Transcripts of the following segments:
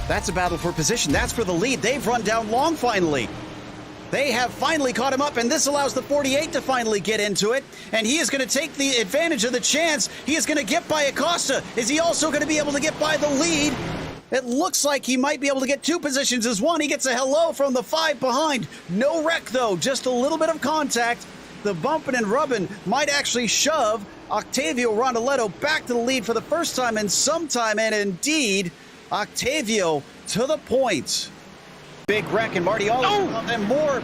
That's a battle for position. That's for the lead. They've run down long finally. They have finally caught him up, and this allows the 48 to finally get into it. And he is going to take the advantage of the chance. He is going to get by Acosta. Is he also going to be able to get by the lead? It looks like he might be able to get two positions as one. He gets a hello from the 5 behind. No wreck, though. Just a little bit of contact. The bumping and rubbing might actually shove Octavio Rondoletto back to the lead for the first time in some time. And indeed, Octavio to the point. Big wreck and Marty and more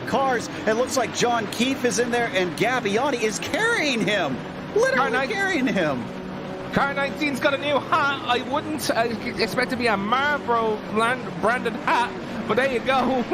cars. It looks like John Keefe is in there and Gabbiani is carrying him. Literally carrying him. Car 19's got a new hat. I wouldn't expect to be a Marlboro branded hat, but there you go.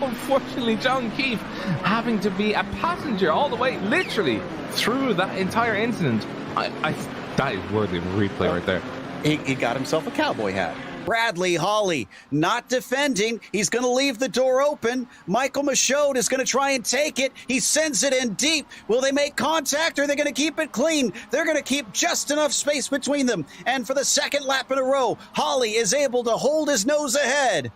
Unfortunately, John Keefe having to be a passenger all the way, literally, through that entire incident. That is worthy of a replay right there. He got himself a cowboy hat. Bradley Hawley not defending. He's going to leave the door open. Michael Michaud is going to try and take it. He sends it in deep. Will they make contact or are they going to keep it clean? They're going to keep just enough space between them. And for the second lap in a row, Hawley is able to hold his nose ahead.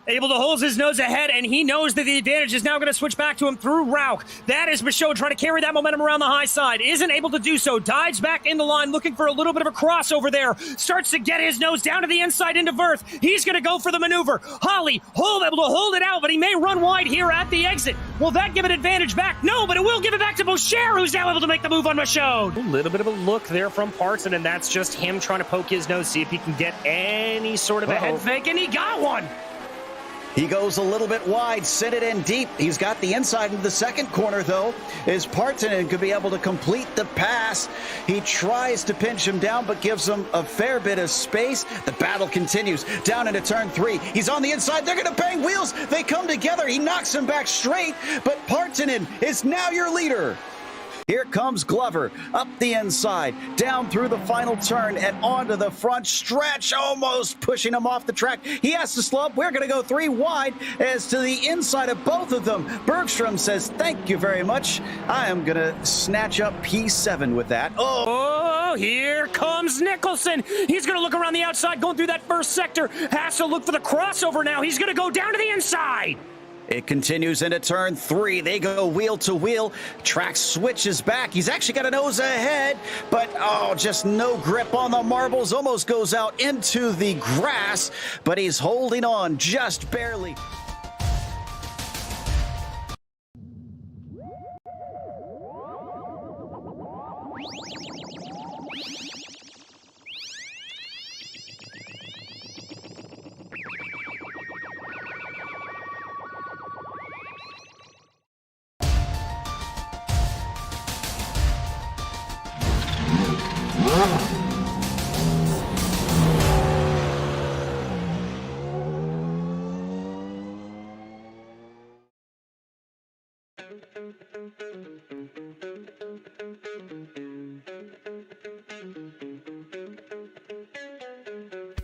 Able to hold his nose ahead, and he knows that the advantage is now going to switch back to him through Rauch. That is Michaud trying to carry that momentum around the high side. Isn't able to do so. Dives back in the line, looking for a little bit of a crossover there. Starts to get his nose down to the inside into Verth. He's going to go for the maneuver. Hawley, able to hold it out, but he may run wide here at the exit. Will that give an advantage back? No, but it will give it back to Boucher, who's now able to make the move on Michaud. A little bit of a look there from Parton, and that's just him trying to poke his nose, see if he can get any sort of a head fake, and he got one. He goes a little bit wide, sent it in deep. He's got the inside into the second corner, though, is Partonen could be able to complete the pass. He tries to pinch him down, but gives him a fair bit of space. The battle continues down into turn 3. He's on the inside. They're going to bang wheels. They come together. He knocks him back straight, but Partonen is now your leader. Here comes Glover up the inside, down through the final turn and onto the front stretch, almost pushing him off the track. He has to slow up. We're going to go 3 wide as to the inside of both of them. Bergstrom says, thank you very much. I am going to snatch up P7 with that. Oh, here comes Nicholson. He's going to look around the outside, going through that first sector. Has to look for the crossover now. He's going to go down to the inside. It continues into turn 3. They go wheel to wheel. Track switches back. He's actually got a nose ahead, but just no grip on the marbles. Almost goes out into the grass, but he's holding on just barely.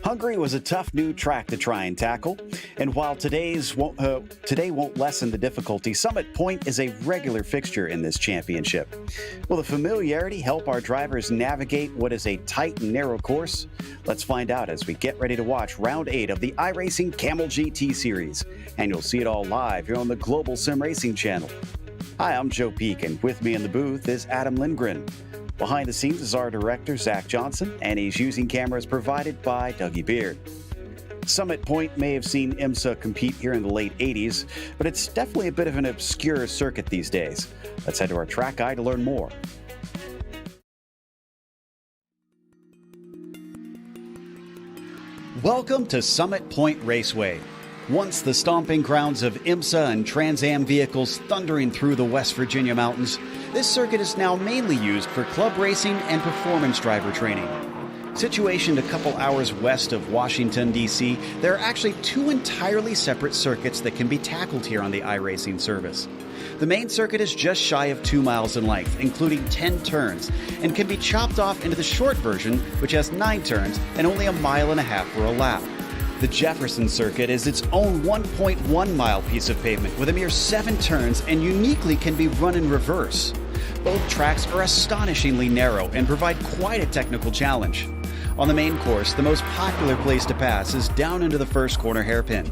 Hungary was a tough new track to try and tackle, and while today won't lessen the difficulty, Summit Point is a regular fixture in this championship. Will the familiarity help our drivers navigate what is a tight and narrow course? Let's find out as we get ready to watch Round 8 of the iRacing Kamel GT Series, and you'll see it all live here on the Global SimRacing channel. Hi, I'm Joe Peak, and with me in the booth is Adam Lindgren. Behind the scenes is our director, Zach Johnson, and he's using cameras provided by Dougie Beard. Summit Point may have seen IMSA compete here in the late 80s, but it's definitely a bit of an obscure circuit these days. Let's head to our track guide to learn more. Welcome to Summit Point Raceway. Once the stomping grounds of IMSA and Trans Am vehicles thundering through the West Virginia mountains, this circuit is now mainly used for club racing and performance driver training. Situationed a couple hours west of Washington, D.C., there are actually 2 entirely separate circuits that can be tackled here on the iRacing service. The main circuit is just shy of 2 miles in length, including 10 turns, and can be chopped off into the short version, which has 9 turns and only 1.5 miles for a lap. The Jefferson Circuit is its own 1.1 mile piece of pavement with a mere 7 turns and uniquely can be run in reverse. Both tracks are astonishingly narrow and provide quite a technical challenge. On the main course, the most popular place to pass is down into the first corner hairpin.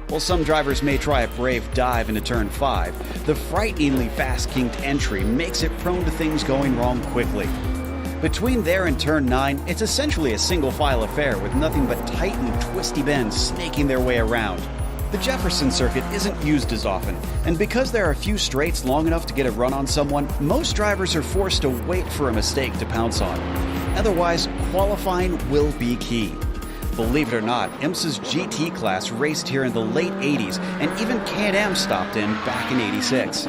While some drivers may try a brave dive into turn 5, the frighteningly fast-kinked entry makes it prone to things going wrong quickly. Between there and turn 9, it's essentially a single-file affair with nothing but tight and twisty bends snaking their way around. The Jefferson circuit isn't used as often, and because there are a few straights long enough to get a run on someone, most drivers are forced to wait for a mistake to pounce on. Otherwise, qualifying will be key. Believe it or not, IMSA's GT class raced here in the late 80s, and even Can-Am stopped in back in 86.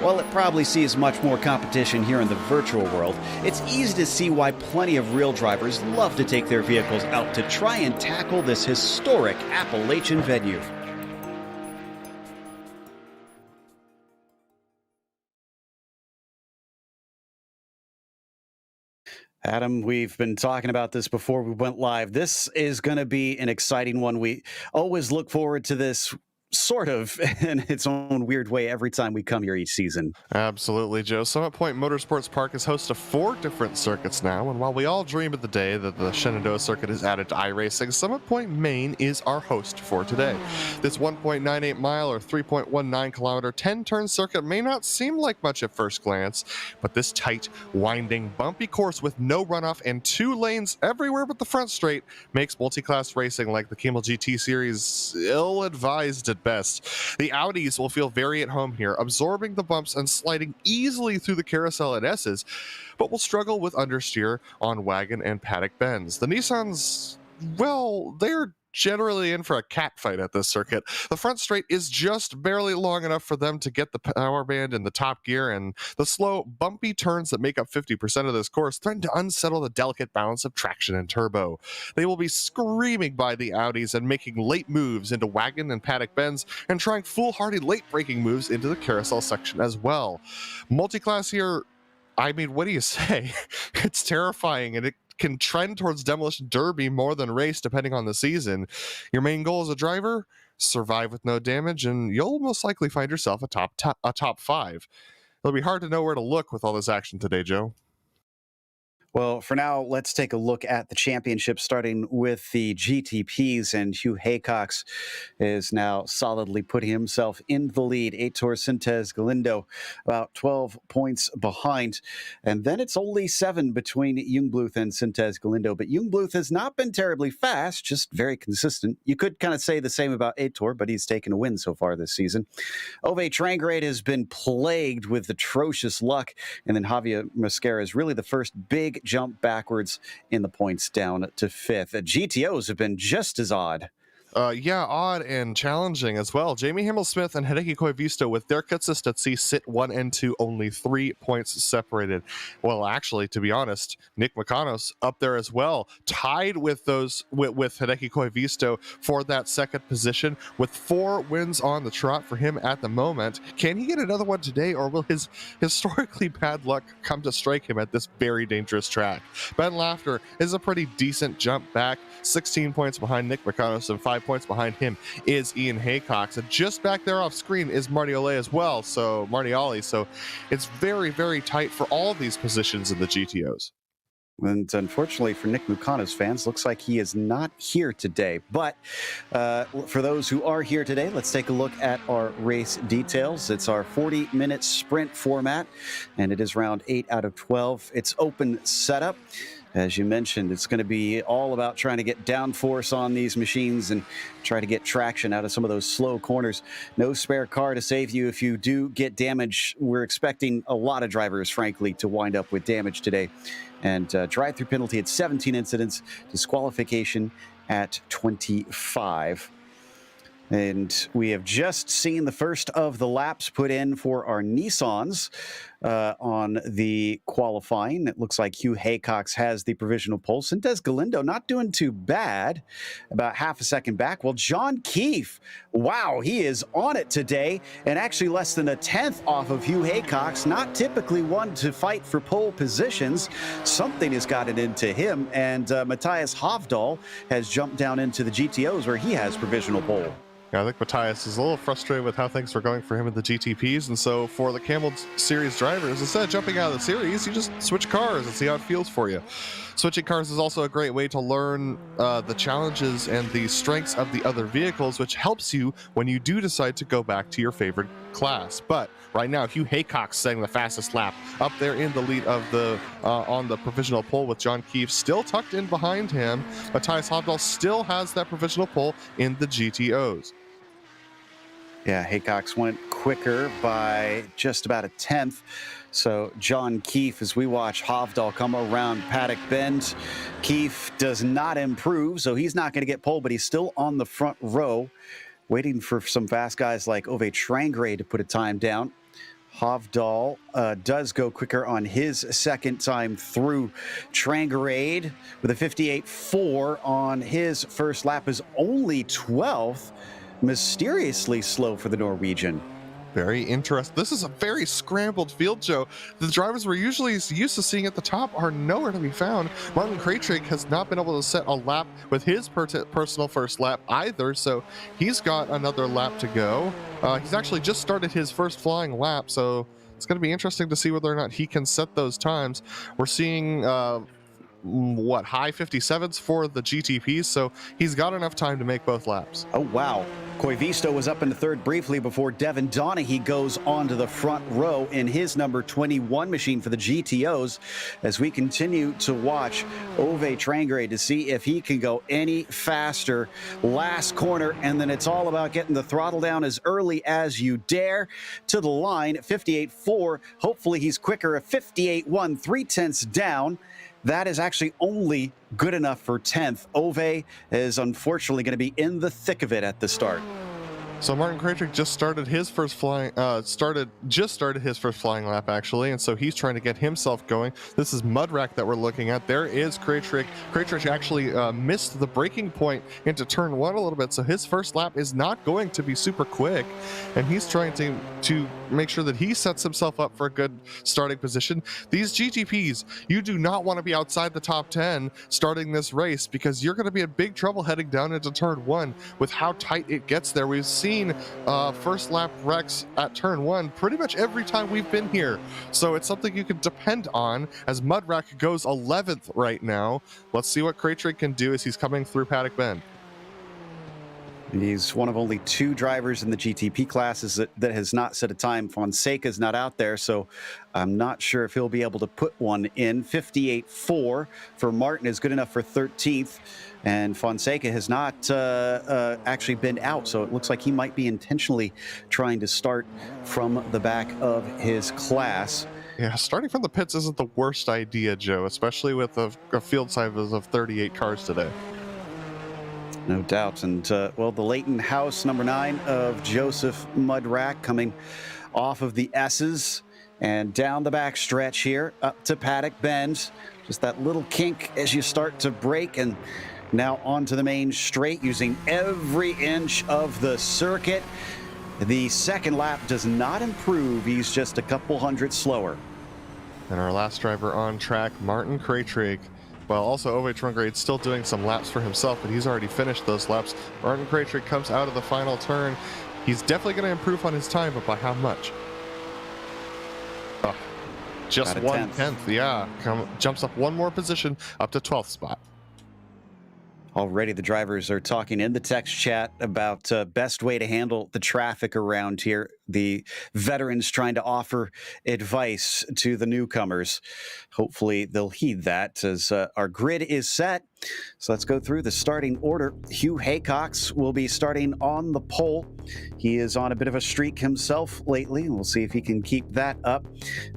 While it probably sees much more competition here in the virtual world, it's easy to see why plenty of real drivers love to take their vehicles out to try and tackle this historic Appalachian venue. Adam, we've been talking about this before we went live. This is going to be an exciting one. We always look forward to this sort of in its own weird way every time we come here each season. Absolutely, Joe. Summit Point Motorsports Park is host to 4 different circuits now, and while we all dream of the day that the Shenandoah circuit is added to iRacing, Summit Point, Maine is our host for today. This 1.98 mile or 3.19 kilometer 10-turn circuit may not seem like much at first glance, but this tight, winding, bumpy course with no runoff and 2 lanes everywhere but the front straight makes multi-class racing like the Kamel GT series ill-advised at best. The Audis will feel very at home here, absorbing the bumps and sliding easily through the carousel at S's, but will struggle with understeer on wagon and paddock bends. The Nissans, well, they're generally in for a cat fight at this circuit. The front straight is just barely long enough for them to get the power band in the top gear, and the slow, bumpy turns that make up 50% of this course threaten to unsettle the delicate balance of traction and turbo. They will be screaming by the Audis and making late moves into wagon and paddock bends and trying foolhardy late braking moves into the carousel section as well. Multi-class here, I mean, what do you say? It's terrifying, and it can trend towards demolition derby more than race depending on the season. Your main goal as a driver, survive with no damage, and you'll most likely find yourself a top 5. It'll be hard to know where to look with all this action today, Joe. Well, for now, let's take a look at the championship, starting with the GTPs, and Hugh Haycox is now solidly putting himself in the lead. Aitor Sintes Galindo about 12 points behind, and then it's only 7 between Jungbluth and Sintes Galindo, but Jungbluth has not been terribly fast, just very consistent. You could kind of say the same about Aitor, but he's taken a win so far this season. Ove Trangrade has been plagued with atrocious luck, and then Javier Mosquera is really the first big jump backwards in the points down to 5th. GTOs have been just as odd. Yeah, odd and challenging as well. Jamie Himmel-Smith and Hideki Koivisto with their consistency sit 1 and 2, only 3 points separated. Well, actually, to be honest, Nick Makanos up there as well, tied with Hideki Koivisto for that second position with 4 wins on the trot for him at the moment. Can he get another one today, or will his historically bad luck come to strike him at this very dangerous track? Ben Lafter is a pretty decent jump back, 16 points behind Nick Makanos, and 5 points behind him is Ian Haycox, and just back there off screen is Marty Ole as well, so Marty Ollie. So it's very, very tight for all of these positions in the GTOs. And unfortunately for Nick Mucano's fans, looks like he is not here today. But for those who are here today, let's take a look at our race details. It's our 40-minute sprint format, and it is round 8 out of 12. It's open setup. As you mentioned, it's going to be all about trying to get downforce on these machines and try to get traction out of some of those slow corners. No spare car to save you if you do get damage. We're expecting a lot of drivers, frankly, to wind up with damage today. And drive-through penalty at 17 incidents, disqualification at 25. And we have just seen the first of the laps put in for our Nissans on the qualifying. It looks like Hugh Haycox has the provisional pole. Sintes Galindo not doing too bad, about half a second back. Well, John Keefe, wow, he is on it today, and actually less than a tenth off of Hugh Haycox, not typically one to fight for pole positions. Something has gotten into him, and Matthias Hovdal has jumped down into the GTOs where he has provisional pole. Yeah, I think Matthias is a little frustrated with how things were going for him in the GTPs, and so for the Kamel Series drivers, instead of jumping out of the series, you just switch cars and see how it feels for you. Switching cars is also a great way to learn the challenges and the strengths of the other vehicles, which helps you when you do decide to go back to your favorite class. But right now, Hugh Haycock's setting the fastest lap, up there in the lead of the on the provisional pole, with John Keefe still tucked in behind him. Matthias Hovdahl still has that provisional pole in the GTOs. Yeah, Haycock's went quicker by just about a tenth. So John Keefe, as we watch Hovdahl come around Paddock Bend, Keefe does not improve, so he's not going to get pole, but he's still on the front row, waiting for some fast guys like Ove Trangray to put a time down. Hovdahl does go quicker on his second time through. Trangray with a 58.4 on his first lap is only 12th. Mysteriously slow for the Norwegian. Very interesting. This is a very scrambled field, Joe. The drivers we're usually used to seeing at the top are nowhere to be found. Martin Krejcik has not been able to set a lap with his personal first lap either, so he's got another lap to go. He's actually just started his first flying lap, so it's going to be interesting to see whether or not he can set those times. We're seeing high 57s for the GTPs, so he's got enough time to make both laps. Oh, wow. Koivisto was up into third briefly before Devin Donaghy goes onto the front row in his number 21 machine for the GTOs, as we continue to watch Ove Trangray to see if he can go any faster. Last corner, and then it's all about getting the throttle down as early as you dare to the line. 58.4. Hopefully he's quicker. A 58.1, 3/10 down. That is actually only good enough for 10th. Ove is unfortunately going to be in the thick of it at the start. So Martin Krejcik just started his first flying lap actually, and so he's trying to get himself going. This is Mudrack that we're looking at. There is Krejcik. Krejcik actually missed the braking point into turn one a little bit, so his first lap is not going to be super quick, and he's trying to make sure that he sets himself up for a good starting position. These GTPs, you do not want to be outside the top 10 starting this race, because you're going to be in big trouble heading down into turn one with how tight it gets there. We've seen first lap wrecks at turn one pretty much every time we've been here, so it's something you can depend on, as Mudrack goes 11th right now. Let's see what Krejcik can do as he's coming through Paddock Bend. He's one of only two drivers in the GTP classes that has not set a time. Fonseca's not out there, so I'm not sure if he'll be able to put one in. 58.4 for Martin is good enough for 13th, and Fonseca has not actually been out, so it looks like he might be intentionally trying to start from the back of his class. Yeah, starting from the pits isn't the worst idea, Joe, especially with a field size of 38 cars today. No doubt. And, well, the Leighton House, number 9 of Joseph Mudrack, coming off of the S's and down the back stretch here up to Paddock Bend. Just that little kink as you start to brake, and now onto the main straight, using every inch of the circuit. The second lap does not improve. He's just a couple hundred slower. And our last driver on track, Martin Krejcik. Well, also Ove Trangray still doing some laps for himself, but he's already finished those laps. Martin Krejcik comes out of the final turn. He's definitely going to improve on his time, but by how much? Just 1/10, yeah. Jumps up one more position, up to 12th spot. Already the drivers are talking in the text chat about best way to handle the traffic around here. The veterans trying to offer advice to the newcomers. Hopefully they'll heed that, as our grid is set. So let's go through the starting order. Hugh Haycox will be starting on the pole. He is on a bit of a streak himself lately, and we'll see if he can keep that up.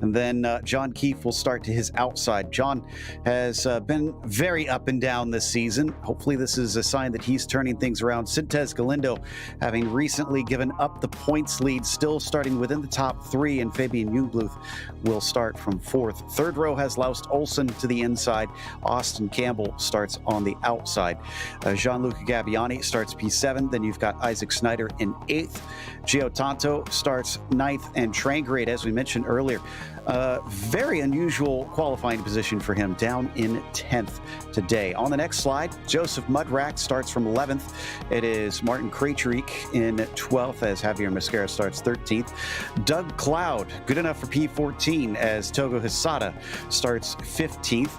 And then John Keefe will start to his outside. John has been very up and down this season. Hopefully this is a sign that he's turning things around. Sintez Galindo, having recently given up the points lead, still still starting within the top 3, and Fabian Jungbluth will start from 4th. Third row has Laust Olsen to the inside. Austin Campbell starts on the outside. Gianluca Gabbiani starts P7. Then you've got Isaac Snyder in 8th. Gio Tonto starts 9th, and Trangrade, as we mentioned earlier, very unusual qualifying position for him, down in 10th today. On the next slide, Joseph Mudrack starts from 11th. It is Martin Krejcik in 12th as Javier Mascara starts 13th. Doug Cloud, good enough for P14 as Togo Hisada starts 15th.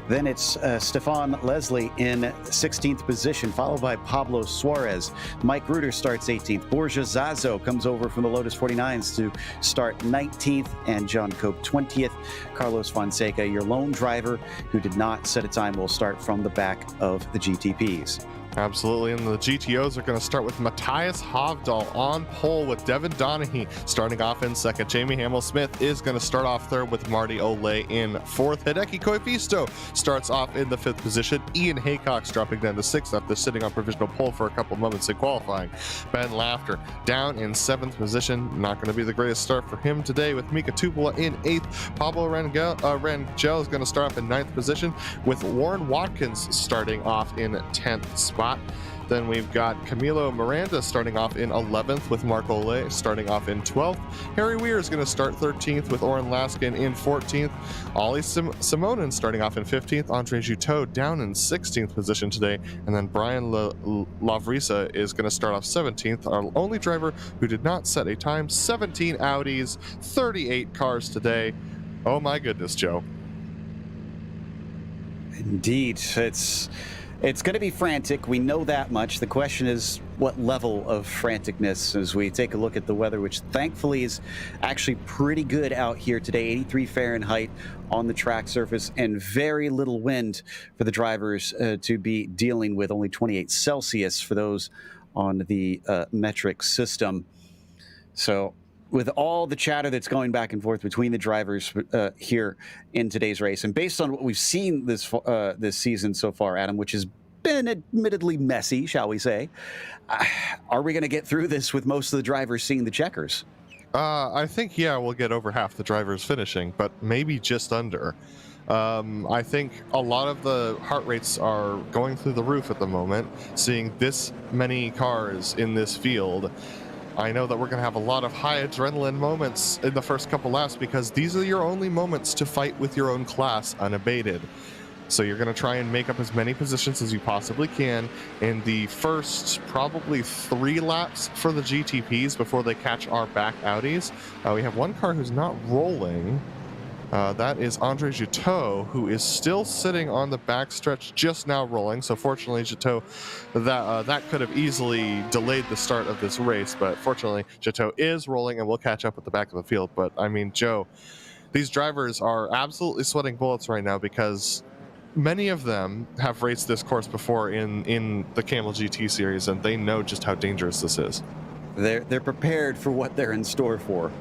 Then it's Stefan Leslie in 16th position, followed by Pablo Suarez. Mike Reuter starts 18th. Borja Zazo comes over from the Lotus 49s to start 19th, and John Cope 20th. Carlos Fonseca, your lone driver who did not set a time, will start from the back of the GTPs. Absolutely, and the GTOs are going to start with Matthias Hovdal on pole with Devin Donaghy starting off in 2nd. Jamie Hamill-Smith is going to start off 3rd with Marty Olay in 4th. Hideki Koifisto starts off in the 5th position. Ian Haycox dropping down to 6th after sitting on provisional pole for a couple moments in qualifying. Ben Laughter down in 7th position. Not going to be the greatest start for him today with Mika Tupola in 8th. Pablo Rangel is going to start off in 9th position with Warren Watkins starting off in 10th spot. Then we've got Camilo Miranda starting off in 11th with Mark Ole starting off in 12th. Harry Weir is going to start 13th with Oren Laskin in 14th. Ollie Simonin starting off in 15th. Andre Juteau down in 16th position today. And then Brian Lavrisa is going to start off 17th. Our only driver who did not set a time. 17 Audis, 38 cars today. Oh my goodness, Joe. Indeed, it's going to be frantic. We know that much. The question is what level of franticness as we take a look at the weather, which thankfully is actually pretty good out here today. 83 Fahrenheit on the track surface and very little wind for the drivers to be dealing with. Only 28 Celsius for those on the metric system. So with all the chatter that's going back and forth between the drivers here in today's race, and based on what we've seen this season so far, Adam, which has been admittedly messy, shall we say, are we going to get through this with most of the drivers seeing the checkers? I think, yeah, we'll get over half the drivers finishing, but maybe just under. I think a lot of the heart rates are going through the roof at the moment, seeing this many cars in this field. I know that we're going to have a lot of high adrenaline moments in the first couple laps because these are your only moments to fight with your own class unabated. So you're going to try and make up as many positions as you possibly can in the first probably 3 laps for the GTPs before they catch our back Audis. We have one car who's not rolling. That is Andre Juteau, who is still sitting on the backstretch, just now rolling. So fortunately, Juteau, that could have easily delayed the start of this race. But fortunately, Juteau is rolling and will catch up at the back of the field. But I mean, Joe, these drivers are absolutely sweating bullets right now because many of them have raced this course before in the Kamel GT series, and they know just how dangerous this is. They're prepared for what they're in store for.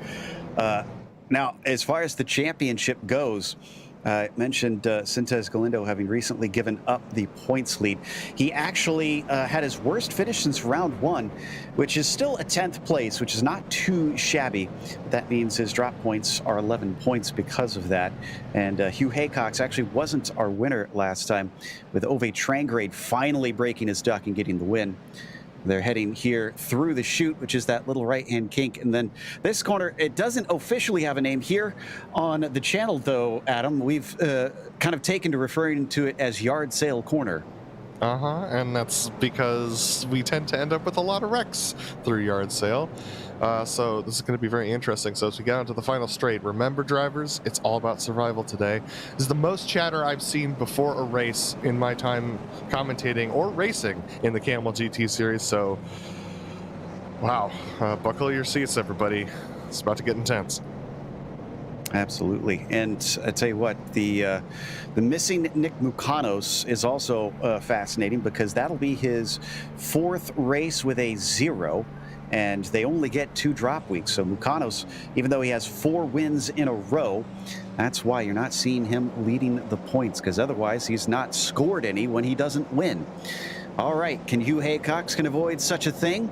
Now, as far as the championship goes, I mentioned Sintez Galindo having recently given up the points lead. He actually had his worst finish since round 1, which is still a 10th place, which is not too shabby. That means his drop points are 11 points because of that. And Hugh Haycox actually wasn't our winner last time, with Ove Trangrade finally breaking his duck and getting the win. They're heading here through the chute, which is that little right-hand kink. And then this corner, it doesn't officially have a name here on the channel, though, Adam. We've kind of taken to referring to it as Yard Sale Corner. And that's because we tend to end up with a lot of wrecks through Yard Sale. So this is going to be very interesting. So as we get onto the final straight, remember, drivers, it's all about survival today. This is the most chatter I've seen before a race in my time commentating or racing in the Kamel GT series. So, wow, buckle your seats, everybody. It's about to get intense. Absolutely. And I tell you what, the missing Nick Mukanos is also fascinating because that'll be his 4th race with a 0. And they only get 2 drop weeks. So Mukanos, even though he has 4 wins in a row, that's why you're not seeing him leading the points, because otherwise he's not scored any when he doesn't win. All right, can Hugh Haycox avoid such a thing?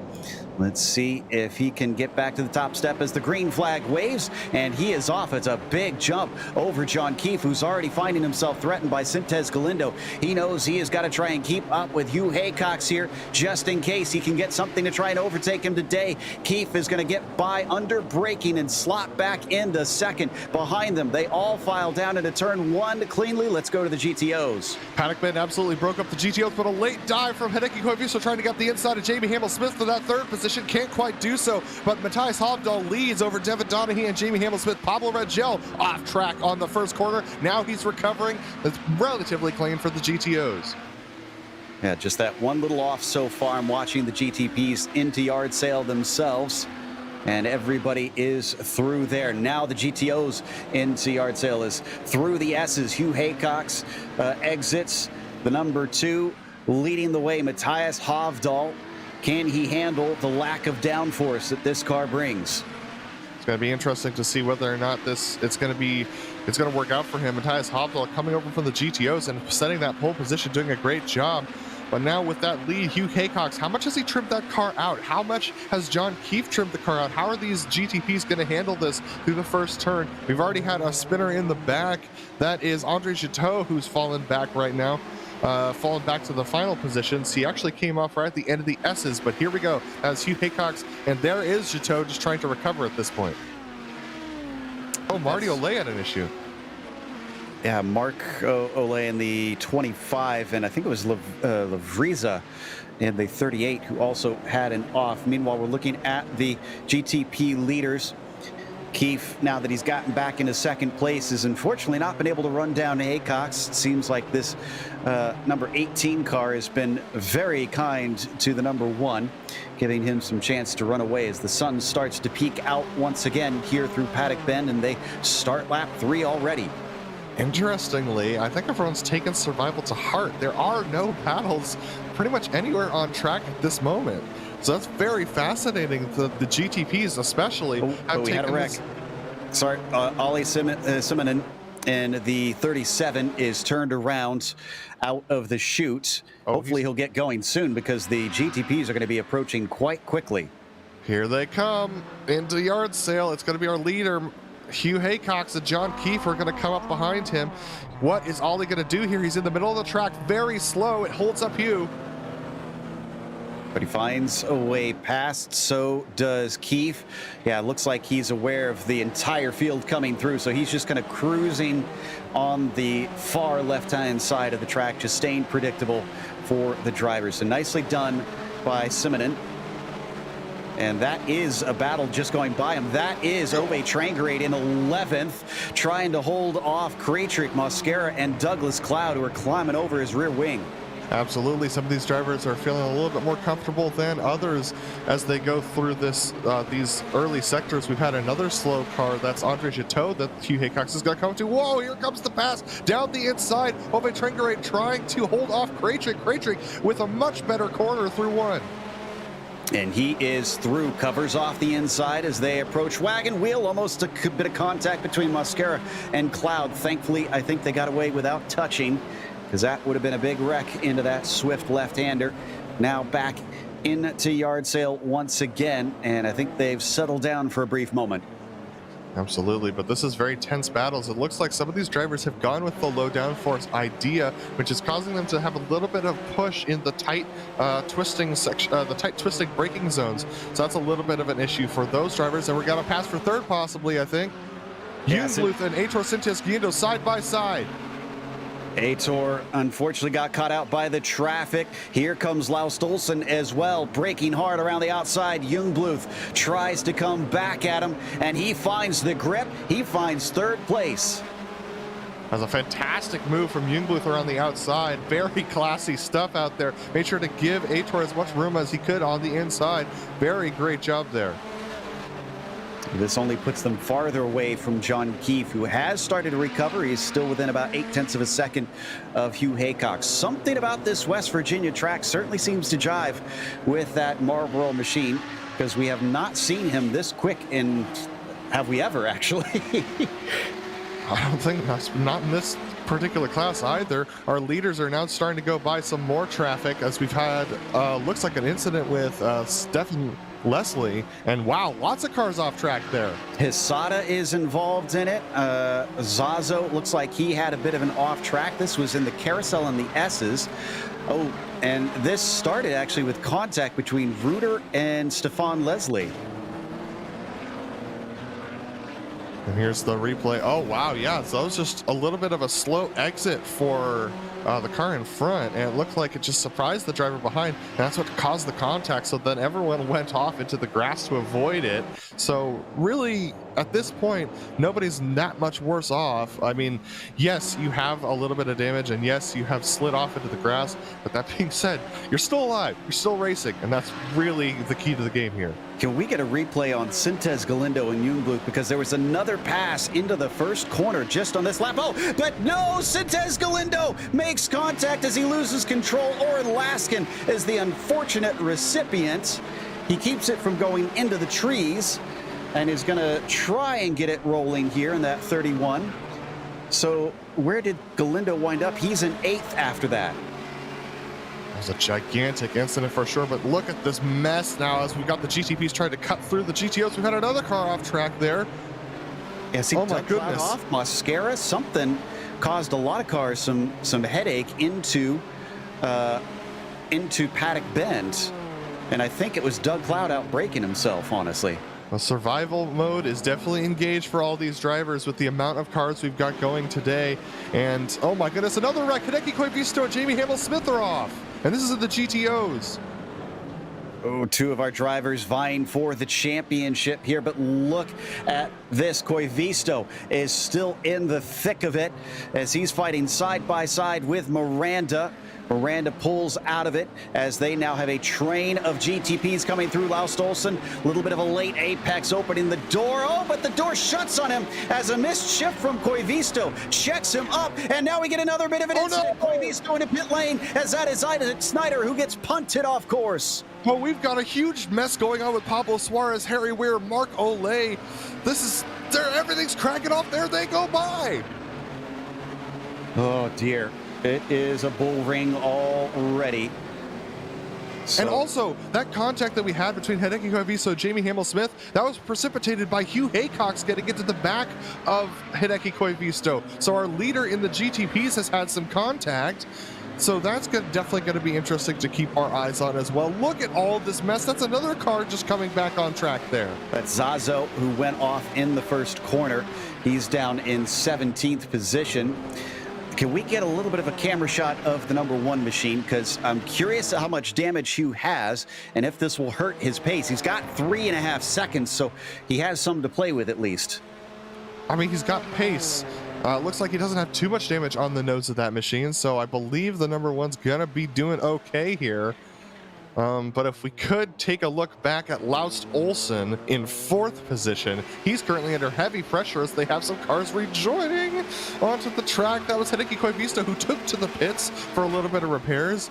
Let's see if he can get back to the top step as the green flag waves, and he is off. It's a big jump over John Keefe, who's already finding himself threatened by Sintez Galindo. He knows he has got to try and keep up with Hugh Haycox here, just in case he can get something to try and overtake him today. Keefe is going to get by under braking and slot back into second. Behind them, they all file down into turn 1 cleanly. Let's go to the GTOs. Paddock Bend absolutely broke up the GTOs, but a late dive from Hideki Koivuso trying to get the inside of Jamie Hamill-Smith for that third position. Can't quite do so, but Matthias Hovdahl leads over Devin Donaghy and Jamie Hamill-Smith. Pablo Rangel off track on the first corner. Now he's recovering. It's relatively clean for the GTOs. Yeah, just that one little off so far. I'm watching the GTPs into yard sale themselves, and everybody is through there. Now the GTOs into yard sale is through the S's. Hugh Haycox exits the number 2, leading the way, Matthias Hovdahl. Can he handle the lack of downforce that this car brings? It's going to be interesting to see whether or not it's going to work out for him. Matthias Hovdahl coming over from the GTOs and setting that pole position, doing a great job. But now with that lead, Hugh Haycox, how much has he trimmed that car out? How much has John Keefe trimmed the car out? How are these GTPs going to handle this through the first turn? We've already had a spinner in the back. That is Andre Giteau, who's fallen back right now. Fallen back to the final positions. He actually came off right at the end of the S's, but here we go as Hugh Haycox, and there is Giteau just trying to recover at this point. Oh, Marty Olay had an issue. Yeah, Mark Olay in the 25, and I think it was Lavriza in the 38 who also had an off. Meanwhile, we're looking at the GTP leaders. Keefe, now that he's gotten back into second place, has unfortunately not been able to run down Haycox. It seems like this number 18 car has been very kind to the number 1, giving him some chance to run away as the sun starts to peek out once again here through Paddock Bend, and they start lap 3 already. Interestingly, I think everyone's taken survival to heart. There are no battles pretty much anywhere on track at this moment. So that's very fascinating. The GTPs especially have we had a wreck. Sorry, Ollie Simonen in the 37 is turned around out of the chute. Hopefully he'll get going soon because the GTPs are going to be approaching quite quickly. Here they come into yard sale. It's going to be our leader, Hugh Haycox, and John Keefe are going to come up behind him. What is Ollie going to do here? He's in the middle of the track, very slow. It holds up Hugh. But he finds a way past, so does Keefe. Yeah, it looks like he's aware of the entire field coming through, so he's just kind of cruising on the far left-hand side of the track, just staying predictable for the drivers. So nicely done by Simonen. And that is a battle just going by him. That is Ove Trangerade in 11th, trying to hold off Krejcik, Mosquera, and Douglas Cloud, who are climbing over his rear wing. Absolutely. Some of these drivers are feeling a little bit more comfortable than others as they go through this these early sectors. We've had another slow car. That's Andre Giteau that Hugh Haycox is going to come to. Whoa, here comes the pass down the inside. Ove Trangerade trying to hold off Krejcik. Krejcik with a much better corner through 1. And he is through, covers off the inside as they approach wagon wheel. Almost a bit of contact between Mosquera and Cloud. Thankfully, I think they got away without touching, because that would have been a big wreck into that swift left-hander. Now back into yard sale once again, and I think they've settled down for a brief moment. Absolutely, but this is very tense battles. It looks like some of these drivers have gone with the low downforce idea, which is causing them to have a little bit of push in the tight twisting section, the tight twisting braking zones. So that's a little bit of an issue for those drivers, and we're gonna pass for third possibly, I think. Yes, Jungbluth and Aitor Sintes Guindo side by side. Aitor unfortunately got caught out by the traffic. Here comes Laust Olsen as well, braking hard around the outside. Jungbluth tries to come back at him, and he finds the grip. He finds third place. That was a fantastic move from Jungbluth around the outside. Very classy stuff out there. Made sure to give Aitor as much room as he could on the inside. Very great job there. This only puts them farther away from John Keefe, who has started to recover. He's still within about 0.8 of a second of Hugh Haycox. Something about this West Virginia track certainly seems to jive with that Marlboro machine, because we have not seen him this quick in, have we ever actually? I don't think that's not in this particular class either. Our leaders are now starting to go by some more traffic as we've had, looks like an incident with Stefan Leslie. And wow, lots of cars off track there. Hisada is involved in it. Zazo looks like he had a bit of an off track. This was in the carousel and the S's. Oh, and this started actually with contact between Reuter and Stefan Leslie. And here's the replay. Oh, wow, yeah, so that was just a little bit of a slow exit for the car in front, and it looked like it just surprised the driver behind, and that's what caused the contact, so then everyone went off into the grass to avoid it. So really, at this point, nobody's that much worse off. I mean, yes, you have a little bit of damage, and yes, you have slid off into the grass, but that being said, you're still alive, you're still racing, and that's really the key to the game here. Can we get a replay on Sintez Galindo and Jungblut, because there was another pass into the first corner just on this lap. Oh, but no, Sintez Galindo makes contact as he loses control. Oren Laskin is the unfortunate recipient. He keeps it from going into the trees and is going to try and get it rolling here in that 31. So where did Galindo wind up? He's in 8th after that. It was a gigantic incident for sure, but look at this mess now as we've got the GTPs trying to cut through the GTOs. We've had another car off track there. Yes, oh my goodness. Off mascara, something caused a lot of cars some headache into Paddock Bend, and I think it was Doug Cloud out braking himself, honestly. Well, survival mode is definitely engaged for all these drivers with the amount of cars we've got going today. And oh my goodness, another wreck. Hideki Koivisto and Jamie Hamill-Smith are off, and this is in the GTOs. Oh, two of our drivers vying for the championship here, but look at this. Koivisto is still in the thick of it as he's fighting side by side with Miranda. Miranda pulls out of it as they now have a train of GTPs coming through. Laust Olsen, a little bit of a late apex opening the door. Oh, but the door shuts on him as a missed shift from Koivisto checks him up, and now we get another bit of an incident. No. Koivisto into pit lane as that is Ida Snyder who gets punted off course. Well, we've got a huge mess going on with Pablo Suarez, Harry Weir, Mark Olay. Everything's cracking off. There they go by. Oh, dear. It is a bull ring already. And also, that contact that we had between Hideki Koivisto and Jamie Hamill-Smith, that was precipitated by Hugh Haycox getting into the back of Hideki Koivisto. So our leader in the GTPs has had some contact. So that's definitely going to be interesting to keep our eyes on as well. Look at all this mess. That's another car just coming back on track there. That's Zazo, who went off in the first corner. He's down in 17th position. Can we get a little bit of a camera shot of the #1 machine? Because I'm curious how much damage Hugh has and if this will hurt his pace. He's got 3.5 seconds, so he has some to play with at least. I mean, he's got pace. Looks like he doesn't have too much damage on the nose of that machine, so I believe the #1's gonna be doing okay here. But if we could take a look back at Laust Olsen in 4th position, he's currently under heavy pressure as they have some cars rejoining onto the track. That was Hideki Koivisto who took to the pits for a little bit of repairs.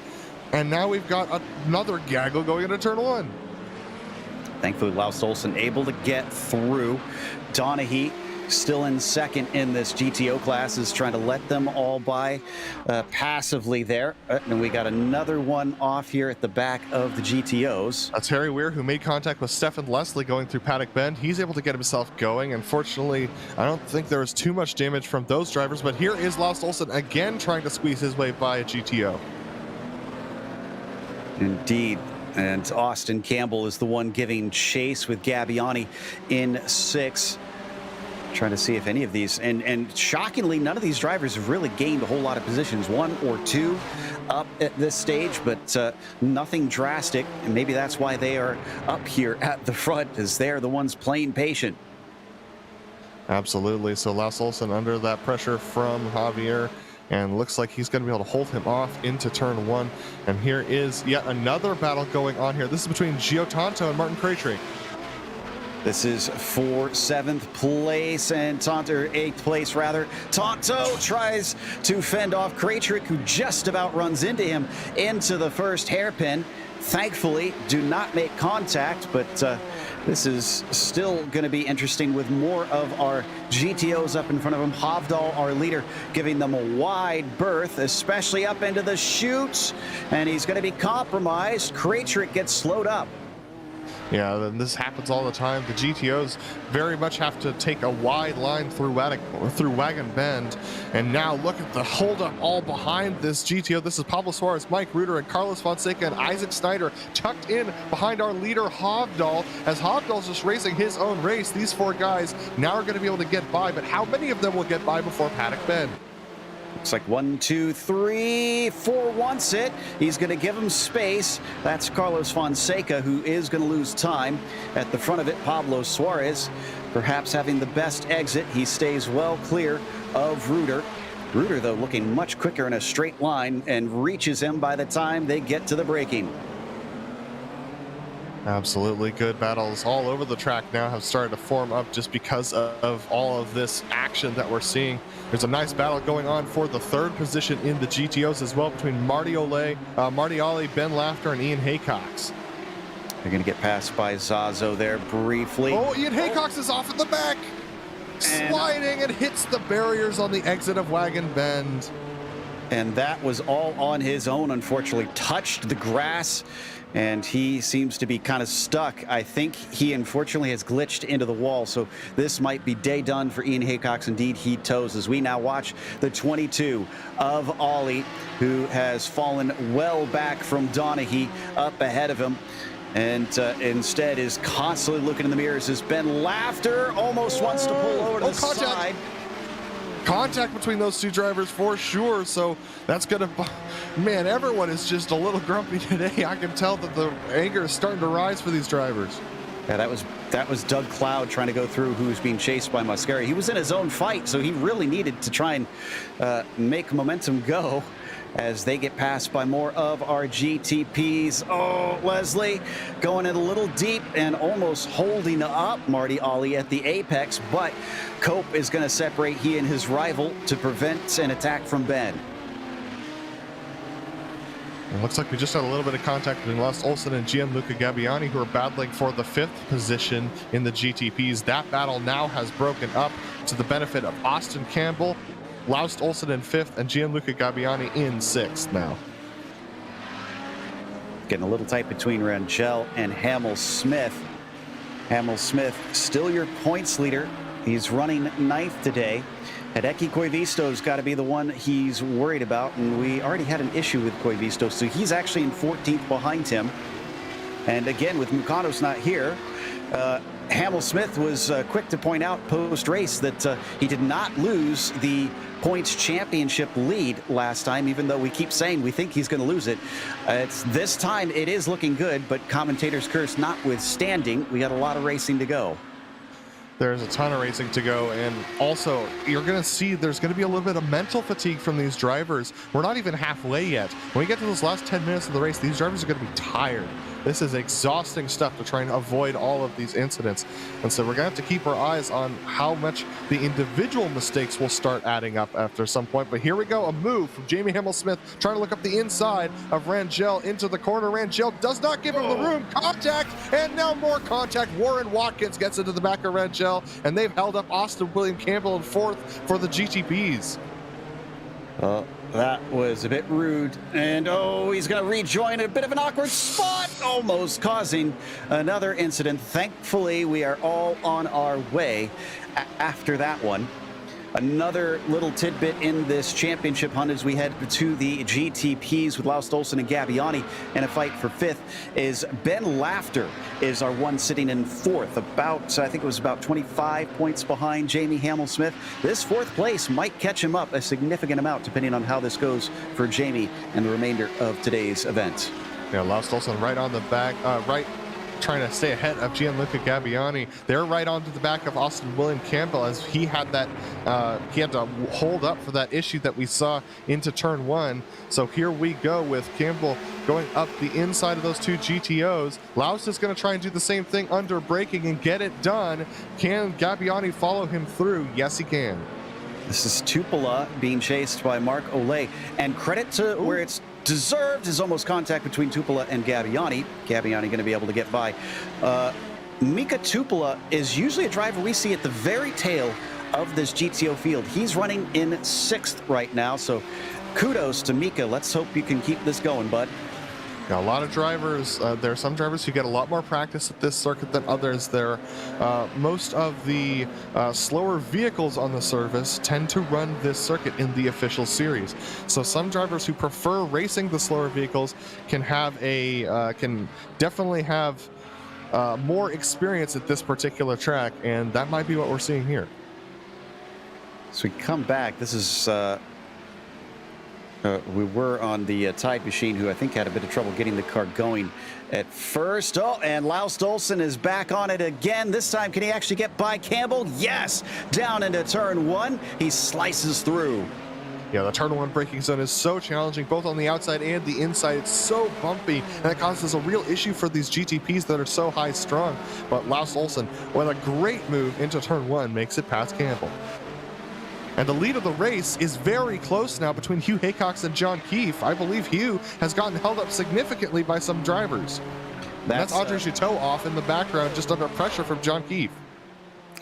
And now we've got another gaggle going into turn 1. Thankfully, Laust Olsen able to get through. Donaghy still in 2nd in this GTO class, is trying to let them all by passively there. And we got another one off here at the back of the GTOs. That's Harry Weir, who made contact with Stefan Leslie going through Paddock Bend. He's able to get himself going. Unfortunately, I don't think there was too much damage from those drivers, but here is Laust Olsen again trying to squeeze his way by a GTO. Indeed. And Austin Campbell is the one giving chase with Gabbiani in 6. Trying to see if any of these, and shockingly, none of these drivers have really gained a whole lot of positions, 1 or 2 up at this stage, but nothing drastic. And maybe that's why they are up here at the front, as they're the ones playing patient. Absolutely. So Laust Olsen under that pressure from Javier, and looks like he's going to be able to hold him off into turn 1. And here is yet another battle going on here. This is between Gio Tonto and Martin Craytree. This is for 7th place and Tonto, 8th place rather. Tonto tries to fend off Kraytrick, who just about runs into him into the first hairpin. Thankfully, do not make contact, but this is still going to be interesting with more of our GTOs up in front of him. Hovdal, our leader, giving them a wide berth, especially up into the chutes, and he's going to be compromised. Kraytrick gets slowed up. Yeah, then this happens all the time. The GTOs very much have to take a wide line through Wagon Bend. And now look at the holdup all behind this GTO. This is Pablo Suarez, Mike Reuter, and Carlos Fonseca, and Isaac Snyder tucked in behind our leader, Hovdal. As Hovdal's just racing his own race, these four guys now are going to be able to get by, but how many of them will get by before Paddock Bend? Looks like 1, 2, 3, 4 wants it. He's going to give him space. That's Carlos Fonseca, who is going to lose time. At the front of it, Pablo Suarez, perhaps having the best exit. He stays well clear of Reuter. Reuter, though, looking much quicker in a straight line and reaches him by the time they get to the braking. Absolutely. Good battles all over the track now have started to form up just because of all of this action that we're seeing. There's a nice battle going on for the third position in the GTOs as well between Marty Oley, Ben Lafter, and Ian Haycox. They're going to get passed by Zazo there briefly. Oh, Ian Haycox is off at the back, sliding and hits the barriers on the exit of Wagon Bend. And that was all on his own, unfortunately. Touched the grass, and he seems to be kind of stuck. I think he unfortunately has glitched into the wall, so this might be day done for Ian Haycox. Indeed, he toes as we now watch the 22 of Ollie, who has fallen well back from Donaghy up ahead of him. And instead is constantly looking in the mirrors as Ben Lafter almost wants to pull over to the side. Contact between those two drivers for sure, so that's gonna, man, everyone is just a little grumpy today. I can tell that the anger is starting to rise for these drivers. Yeah, that was Doug Cloud trying to go through, who was being chased by Mascari. He was in his own fight, so he really needed to try and make momentum go as they get passed by more of our GTPs. Oh, Leslie going in a little deep and almost holding up Marty Ollie at the apex, but Cope is going to separate he and his rival to prevent an attack from Ben. It looks like we just had a little bit of contact between Lars Olsen and Gianluca Gabbiani, who are battling for the 5th position in the GTPs. That battle now has broken up to the benefit of Austin Campbell, Laust Olsen in 5th, and Gianluca Gabbiani in 6th now. Getting a little tight between Rangel and Hamel Smith. Hamel Smith, still your points leader. He's running 9th today. Hideki Koivisto's got to be the one he's worried about, and we already had an issue with Koivisto, so he's actually in 14th behind him. And again, with Mukanos not here, Hamel Smith was quick to point out post-race that he did not lose the points championship lead last time, even though we keep saying we think he's going to lose it. It's this time it is looking good, but commentators' curse notwithstanding, we got a lot of racing to go. There's a ton of racing to go, and also you're going to see there's going to be a little bit of mental fatigue from these drivers. We're not even halfway yet. When we get to those last 10 minutes of the race, these drivers are going to be tired. This is exhausting stuff to try and avoid all of these incidents. And so we're going to have to keep our eyes on how much the individual mistakes will start adding up after some point. But here we go, a move from Jamie Hamel-Smith trying to look up the inside of Rangel into the corner. Rangel does not give him the room. Contact, and now more contact. Warren Watkins gets into the back of Rangel, and they've held up Austin William Campbell in 4th for the GTPs. That was a bit rude, and oh, he's going to rejoin a bit of an awkward spot, almost causing another incident. Thankfully, we are all on our way after that one. Another little tidbit in this championship hunt as we head to the GTPs with Laust Olsen and Gabbiani in a fight for 5th is Ben Lafter is our one sitting in 4th, about, I think it was about 25 points behind Jamie Hamel-Smith. This 4th place might catch him up a significant amount depending on how this goes for Jamie and the remainder of today's event. Yeah, Laust Olsen right on the back, trying to stay ahead of Gianluca Gabbiani. They're right onto the back of Austin William Campbell as he had that he had to hold up for that issue that we saw into turn 1. So here we go with Campbell going up the inside of those two GTOs. Laust is going to try and do the same thing under braking and get it done. Can Gabbiani follow him through? Yes, he can. This is Tupola being chased by Mark Oley, and credit to where it's deserved is almost contact between Tupola and Gabbiani. Gabbiani going to be able to get by. Mika Tupola is usually a driver we see at the very tail of this GTO field. He's running in 6th right now, so kudos to Mika. Let's hope you can keep this going, bud. Now, a lot of drivers, there are some drivers who get a lot more practice at this circuit than others. Most of the slower vehicles on the service tend to run this circuit in the official series. So some drivers who prefer racing the slower vehicles can definitely have more experience at this particular track, and that might be what we're seeing here. So we come back. This is we were on the Tide machine, who I think had a bit of trouble getting the car going at first. Oh, and Laust Olsen is back on it again. This time, can he actually get by Campbell? Yes! Down into turn 1. He slices through. Yeah, the turn 1 braking zone is so challenging, both on the outside and the inside. It's so bumpy, and it causes a real issue for these GTPs that are so high strung. But Laust Olsen, with a great move into turn 1, makes it past Campbell. And the lead of the race is very close now between Hugh Haycox and John Keefe. I believe Hugh has gotten held up significantly by some drivers. That's Andre Juteau off in the background, just under pressure from John Keefe.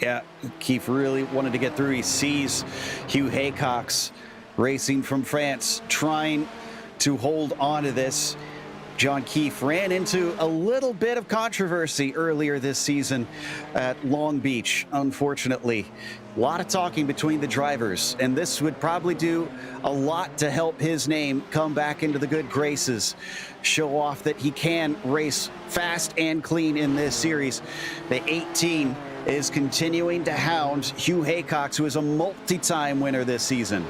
Yeah, Keefe really wanted to get through. He sees Hugh Haycox racing from France, trying to hold on to this. John Keefe ran into a little bit of controversy earlier this season at Long Beach, unfortunately. A lot of talking between the drivers, and this would probably do a lot to help his name come back into the good graces, show off that he can race fast and clean in this series. The 18 is continuing to hound Hugh Haycox, who is a multi-time winner this season.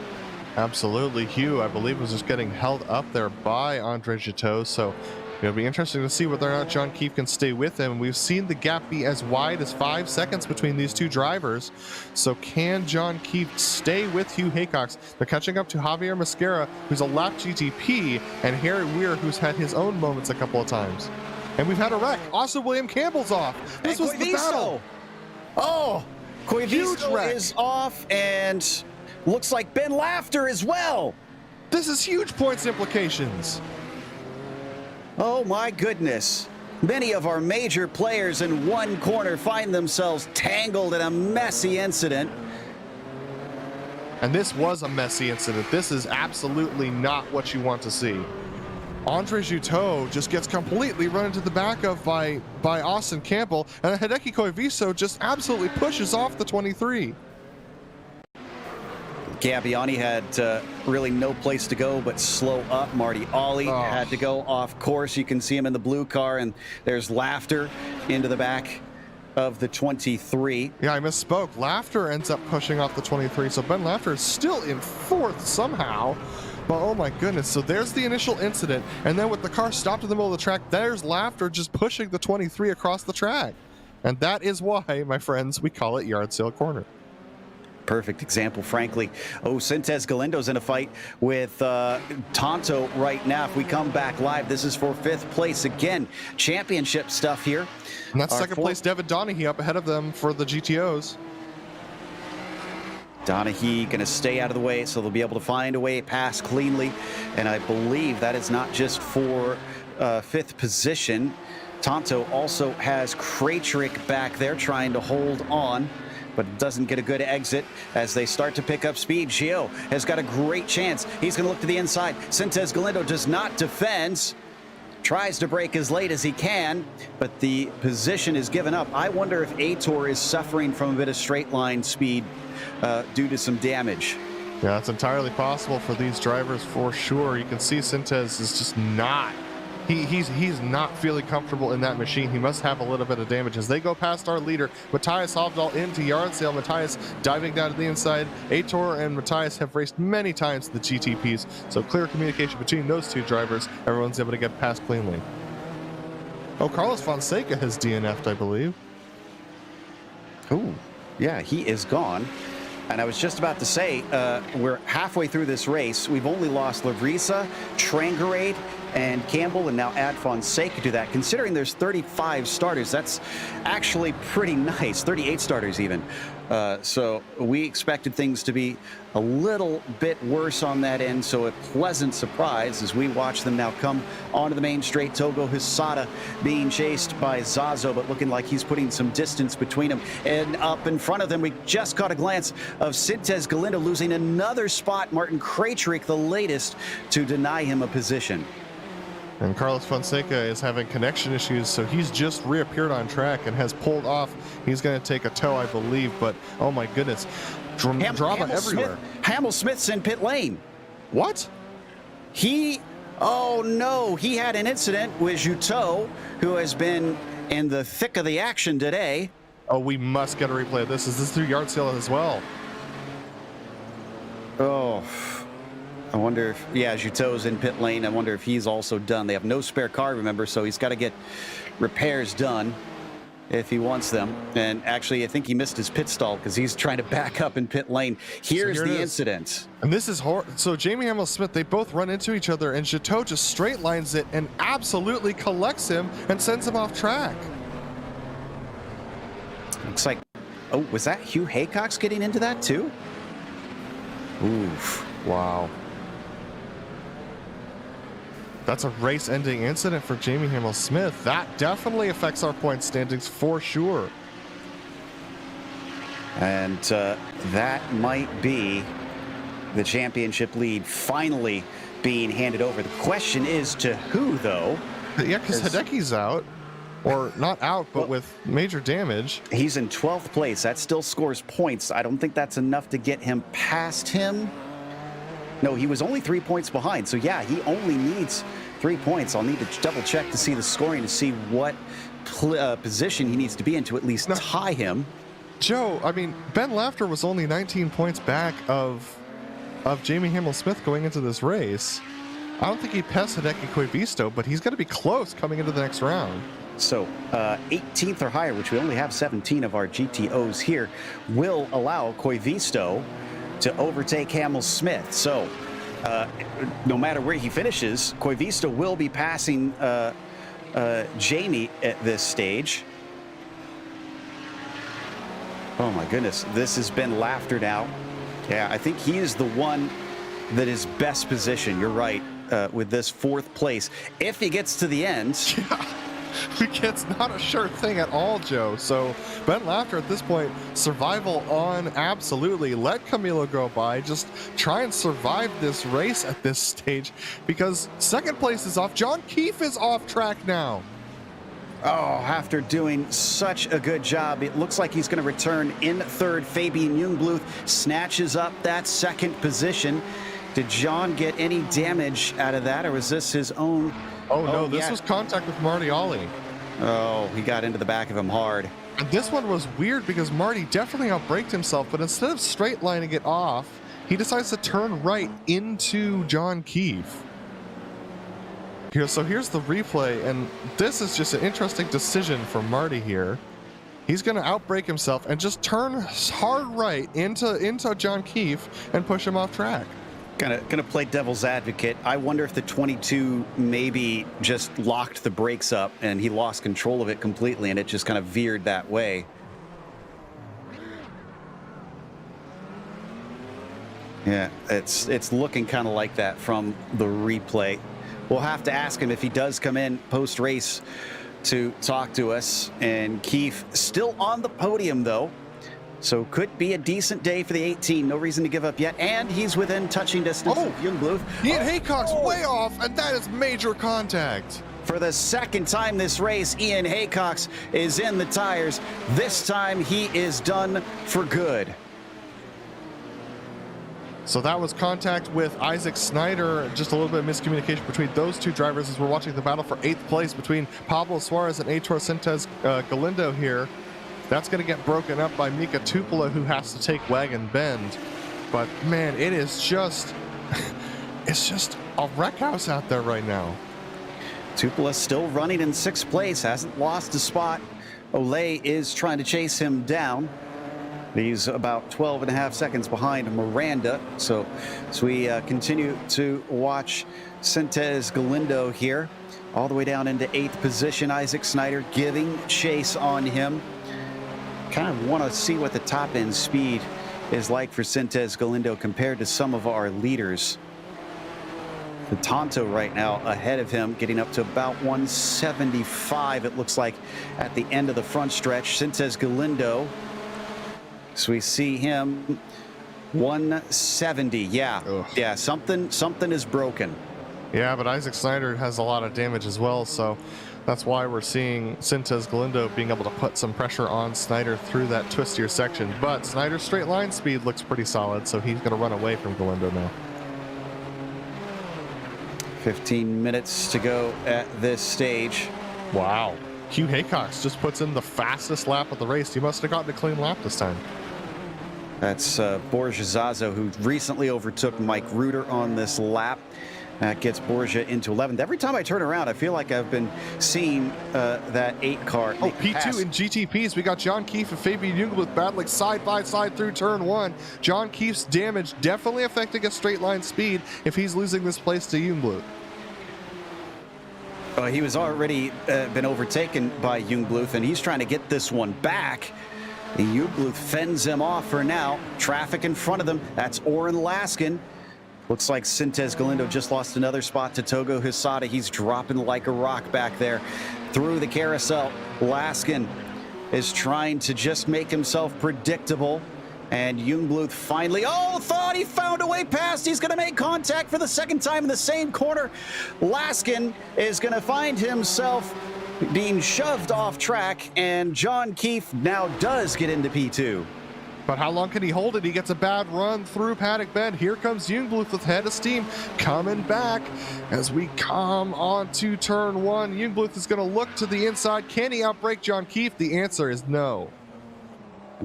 Absolutely. Hugh, I believe, was just getting held up there by Andre Juteau, so it'll be interesting to see whether or not John Keefe can stay with him. We've seen the gap be as wide as 5 seconds between these two drivers. So can John Keefe stay with Hugh Haycox? They're catching up to Javier Mosquera, who's a lap GTP, and Harry Weir, who's had his own moments a couple of times. And we've had a wreck. Also, William Campbell's off. This was the battle. Oh, Koivisto is off, and looks like Ben Lafter as well. This is huge points implications. Oh my goodness. Many of our major players in one corner find themselves tangled in a messy incident. And this was a messy incident. This is absolutely not what you want to see. Andre Juteau just gets completely run into the back of by Austin Campbell, and Hideki Koivisto just absolutely pushes off the 23. Gabbiani had really no place to go but slow up. Marty Ollie had to go off course. You can see him in the blue car, and there's Lafter into the back of the 23. Yeah, I misspoke. Lafter ends up pushing off the 23, so Ben Lafter is still in 4th somehow. But oh my goodness, so there's the initial incident, and then with the car stopped in the middle of the track, there's Lafter just pushing the 23 across the track. And that is why, my friends, we call it Yard Sale Corner. Perfect example, frankly. Oh, Sintez Galindo's in a fight with Tonto right now. If we come back live, this is for 5th place again. Championship stuff here. And that's second place Devin Donaghy up ahead of them for the GTOs. Donaghy going to stay out of the way, so they'll be able to find a way past cleanly. And I believe that is not just for 5th position. Tonto also has Krajcik back there trying to hold on, but doesn't get a good exit as they start to pick up speed. Gio has got a great chance. He's going to look to the inside. Sintez Galindo does not defend. Tries to brake as late as he can, but the position is given up. I wonder if Aitor is suffering from a bit of straight line speed due to some damage. Yeah, it's entirely possible for these drivers for sure. You can see Sintez is just not, he's not feeling comfortable in that machine. He must have a little bit of damage as they go past our leader. Matthias Hovdal into yard sale. Matthias diving down to the inside. Aitor and Matthias have raced many times the GTPs, so clear communication between those two drivers. Everyone's able to get past cleanly. Oh, Carlos Fonseca has DNF'd, I believe. Oh, yeah, he is gone. And I was just about to say, we're halfway through this race. We've only lost Lavrisa, Trangarade, and Campbell, and now add Fonseca to that. Considering there's 35 starters, that's actually pretty nice. 38 starters even. So we expected things to be a little bit worse on that end, so a pleasant surprise as we watch them now come onto the main straight. Togo Hisada being chased by Zazo, but looking like he's putting some distance between him. And up in front of them, we just caught a glance of Sintez Galindo losing another spot. Martin Krajcik, the latest, to deny him a position. And Carlos Fonseca is having connection issues, so he's just reappeared on track and has pulled off. He's going to take a tow, I believe, but oh my goodness. Drama everywhere. Hamill Smith's in pit lane. What? Oh no, he had an incident with Juteau, who has been in the thick of the action today. Oh, we must get a replay of this. Is this through yard sale as well? Oh, I wonder if, yeah, Juteau's in pit lane. I wonder if he's also done. They have no spare car, remember, so he's got to get repairs done if he wants them. And actually, I think he missed his pit stall because he's trying to back up in pit lane. Here's the incident. And this is horrible. So Jamie Hamill-Smith, they both run into each other, and Juteau just straight lines it and absolutely collects him and sends him off track. Looks like, oh, was that Hugh Haycox getting into that too? Oof. Wow. That's a race-ending incident for Jamie Hamill-Smith. That definitely affects our point standings for sure. And that might be the championship lead finally being handed over. The question is to who, though? Yeah, because Hideki's out. Or not out, but with major damage. He's in 12th place. That still scores points. I don't think that's enough to get him past him. No, he was only 3 points behind. So, yeah, he only needs 3 points. I'll need to double check to see the scoring to see what position he needs to be in to at least tie him. Joe, I mean, Ben Lafter was only 19 points back of Jamie Hamill-Smith going into this race. I don't think he passed Hideki Koivisto, but he's going to be close coming into the next round. So 18th or higher, which we only have 17 of our GTOs here, will allow Koivisto to overtake Hamill-Smith. So no matter where he finishes, Koivisto will be passing Jamie at this stage. Oh my goodness, this has been Lafter now. Yeah, I think he is the one that is best positioned. You're right, with this 4th place. If he gets to the end... It's not a sure thing at all, Joe. So Ben Lafter at this point, survival on absolutely. Let Camilo go by. Just try and survive this race at this stage because 2nd place is off. John Keefe is off track now. Oh, after doing such a good job, it looks like he's going to return in 3rd. Fabian Jungbluth snatches up that 2nd position. Did John get any damage out of that, or was this his own? Oh, no, this was contact with Marty Ollie. Oh, he got into the back of him hard. And this one was weird because Marty definitely outbraked himself, but instead of straight lining it off, he decides to turn right into John Keefe. So here's the replay, and this is just an interesting decision for Marty here. He's going to outbrake himself and just turn hard right into John Keefe and push him off track. Gonna play devil's advocate. I wonder if the 22 maybe just locked the brakes up and he lost control of it completely and it just kind of veered that way. Yeah, it's looking kind of like that from the replay. We'll have to ask him if he does come in post-race to talk to us. And Keefe still on the podium, though. So could be a decent day for the 18. No reason to give up yet. And he's within touching distance of Jungbluth. Ian Haycox way off, and that is major contact. For the 2nd time this race, Ian Haycox is in the tires. This time he is done for good. So that was contact with Isaac Snyder. Just a little bit of miscommunication between those two drivers as we're watching the battle for 8th place between Pablo Suarez and Heitor Sintez Galindo here. That's going to get broken up by Mika Tupola, who has to take Wagon Bend. But man, it is just, it's just a wreck house out there right now. Tupola still running in 6th place, hasn't lost a spot. Olay is trying to chase him down. He's about 12.5 seconds behind Miranda. So as we continue to watch Sintez Galindo here, all the way down into 8th position. Isaac Snyder giving chase on him. Kind of want to see what the top end speed is like for Sintez Galindo compared to some of our leaders. The Tonto right now ahead of him, getting up to about 175, it looks like, at the end of the front stretch. Sintez Galindo, so we see him 170. Yeah, yeah, something is broken. Yeah, but Isaac Snyder has a lot of damage as well, so that's why we're seeing Sintez Galindo being able to put some pressure on Snyder through that twistier section. But Snyder's straight line speed looks pretty solid, so he's going to run away from Galindo now. 15 minutes to go at this stage. Wow. Hugh Haycox just puts in the fastest lap of the race. He must have gotten a clean lap this time. That's Borja Zazo, who recently overtook Mike Reuter on this lap. That gets Borja into 11th. Every time I turn around, I feel like I've been seeing that 8 car. Oh, P2 in GTPs. We got John Keefe and Fabian Jungbluth battling side by side through turn 1. John Keefe's damage definitely affecting his straight line speed if he's losing this place to Jungbluth. He was already been overtaken by Jungbluth, and he's trying to get this one back. Jungbluth fends him off for now. Traffic in front of them. That's Oren Laskin. Looks like Sintez Galindo just lost another spot to Togo Hisada. He's dropping like a rock back there through the carousel. Laskin is trying to just make himself predictable. And Jungbluth finally, thought he found a way past. He's going to make contact for the second time in the same corner. Laskin is going to find himself being shoved off track, and John Keefe now does get into P2. But how long can he hold it? He gets a bad run through Paddock Bend. Here comes Jungbluth with head of steam coming back as we come on to turn 1. Jungbluth is going to look to the inside. Can he outbrake John Keefe? The answer is no.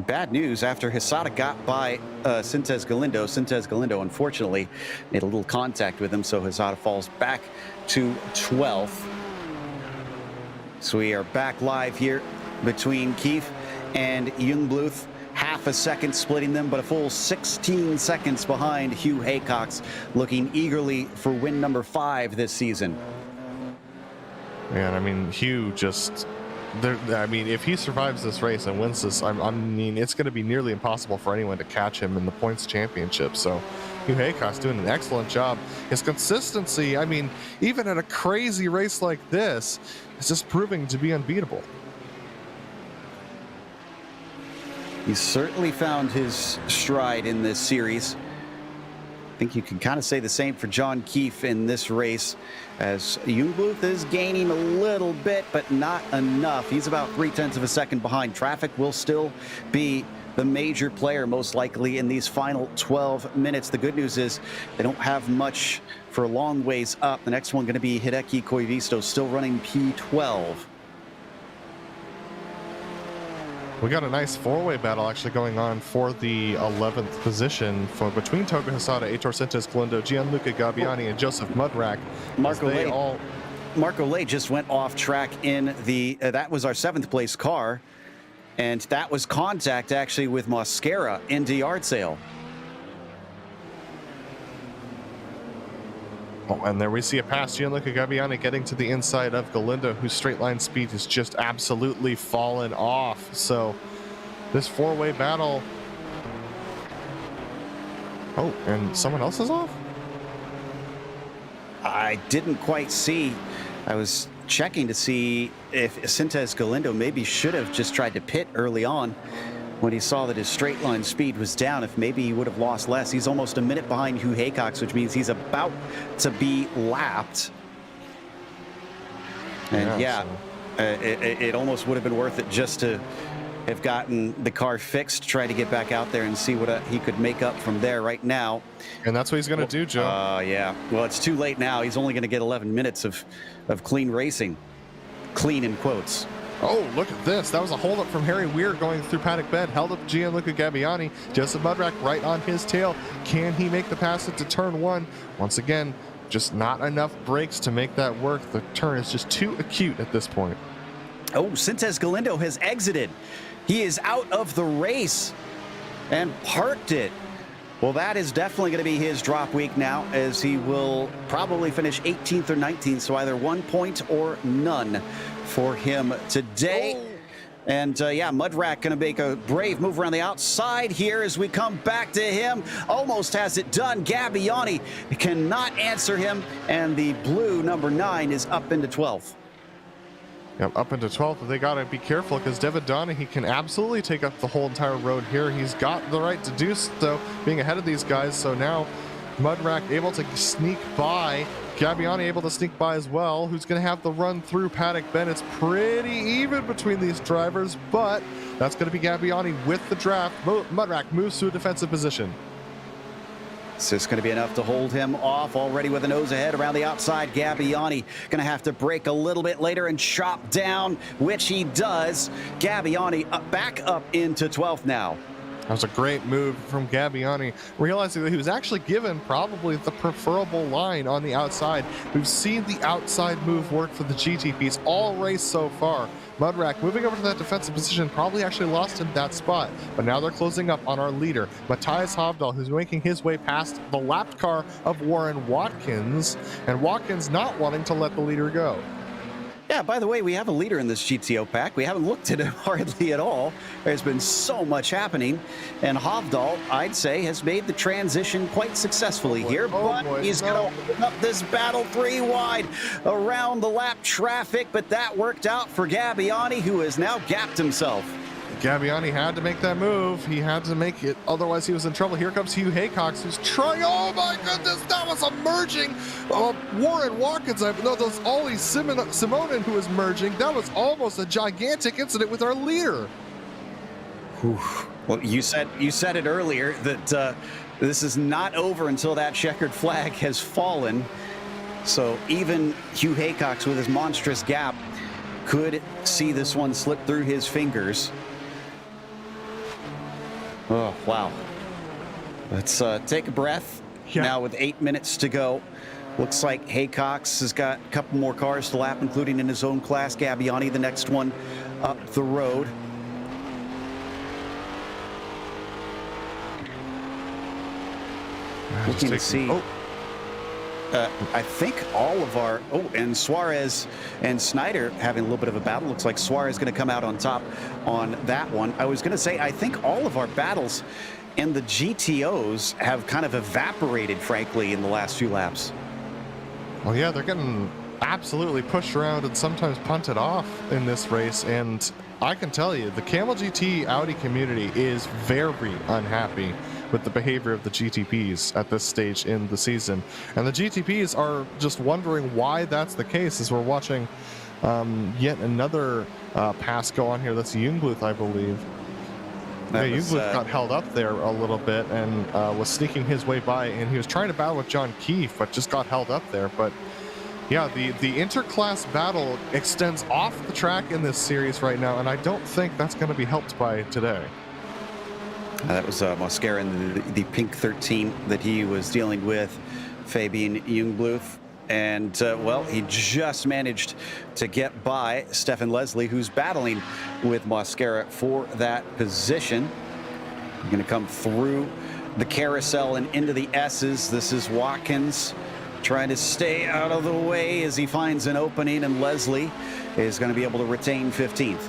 Bad news after Hisada got by Sintez Galindo. Sintez Galindo, unfortunately, made a little contact with him, so Hisada falls back to 12th. So we are back live here between Keefe and Jungbluth. Half a second splitting them, but a full 16 seconds behind Hugh Haycox, looking eagerly for win number 5 this season. Man, I mean, Hugh just... I mean, if he survives this race and wins this, I mean, it's going to be nearly impossible for anyone to catch him in the points championship. So Hugh Haycox doing an excellent job. His consistency, I mean, even at a crazy race like this, is just proving to be unbeatable. He's certainly found his stride in this series. I think you can kind of say the same for John Keefe in this race, as Jungbluth is gaining a little bit, but not enough. He's about 0.3 of a second behind. Traffic will still be the major player, most likely, in these final 12 minutes. The good news is they don't have much for a long ways up. The next one going to be Hideki Koivisto, still running P12. We got a nice four-way battle actually going on for the 11th position between Togo Hisada, Heitor Sintez Galindo, Gianluca Gabbiani, and Joseph Mudrack. Marco Lay just went off track in the, that was our 7th place car, and that was contact actually with Mosquera into yard sale. Oh, and there we see a pass. Gianluca Gabbiani getting to the inside of Galindo, whose straight line speed has just absolutely fallen off. So this four-way battle. Oh, and someone else is off? I didn't quite see. I was checking to see if Sintez Galindo maybe should have just tried to pit early on when he saw that his straight line speed was down. If maybe he would have lost less. He's almost a minute behind Hugh Haycox, which means he's about to be lapped. And it almost would have been worth it just to have gotten the car fixed, try to get back out there and see what he could make up from there right now. And that's what he's going to do, Joe. Yeah. Well, it's too late now. He's only going to get 11 minutes of clean racing. Clean in quotes. Oh, look at this. That was a holdup from Harry Weir going through Paddock Bend. Held up Gianluca Gabbiani. Joseph Mudrack right on his tail. Can he make the pass into turn 1? Once again, just not enough brakes to make that work. The turn is just too acute at this point. Oh, Sintez Galindo has exited. He is out of the race and parked it. Well, that is definitely going to be his drop week now, as he will probably finish 18th or 19th, so either 1 point or none for him today. Oh. And Mudrack going to make a brave move around the outside here as we come back to him. Almost has it done. Gabbiani cannot answer him, and the blue number 9 is up into 12th. Yep, up into 12th, but they got to be careful because Devin Donahue can absolutely take up the whole entire road here. He's got the right to do so, being ahead of these guys. So now Mudrack able to sneak by. Gabbiani able to sneak by as well. Who's going to have the run through Paddock Bend? It's pretty even between these drivers, but that's going to be Gabbiani with the draft. Mudrack moves to a defensive position. Is this going to be enough to hold him off? Already with a nose ahead around the outside. Gabbiani going to have to brake a little bit later and chop down, which he does. Gabbiani back up into 12th now. That was a great move from Gabbiani, realizing that he was actually given probably the preferable line on the outside. We've seen the outside move work for the GTPs all race so far. Mudrack moving over to that defensive position, probably actually lost him that spot, but now they're closing up on our leader, Matthias Hovdahl, who's making his way past the lapped car of Warren Watkins, and Watkins not wanting to let the leader go. Yeah, by the way, we have a leader in this GTO pack. We haven't looked at him hardly at all. There's been so much happening, and Hovdahl, I'd say, has made the transition quite successfully here, but he's going to open up this battle 3 wide around the lap traffic, but that worked out for Gabbiani, who has now gapped himself. Gabbiani had to make that move. He had to make it, otherwise he was in trouble. Here comes Hugh Haycox, who's trying. Oh my goodness, that was a merging. Warren Watkins, no, that was Ollie Simonin who was merging. That was almost a gigantic incident with our leader. Whew. Well, you said it earlier that this is not over until that checkered flag has fallen. So even Hugh Haycox with his monstrous gap could see this one slip through his fingers. Oh, wow. Let's take a breath. Yeah. Now with 8 minutes to go. Looks like Haycox has got a couple more cars to lap, including in his own class. Gabbiani, the next one up the road. Looking to see. I think all of our, and Suarez and Snyder having a little bit of a battle. Looks like Suarez going to come out on top on that one. I was going to say, I think all of our battles and the GTOs have kind of evaporated, frankly, in the last few laps. Well, yeah, they're getting absolutely pushed around and sometimes punted off in this race. And I can tell you, the Kamel GT Audi community is very unhappy with the behavior of the GTPs at this stage in the season. And the GTPs are just wondering why that's the case, as we're watching yet another pass go on here. That's Jungbluth, I believe. Jungbluth got held up there a little bit and was sneaking his way by, and he was trying to battle with John Keefe, but just got held up there. But yeah, the interclass battle extends off the track in this series right now, and I don't think that's going to be helped by today. That was Mosquera in the pink 13 that he was dealing with, Fabian Jungbluth. And, well, he just managed to get by Stefan Leslie, who's battling with Mosquera for that position. He's going to come through the carousel and into the S's. This is Watkins trying to stay out of the way as he finds an opening, and Leslie is going to be able to retain 15th.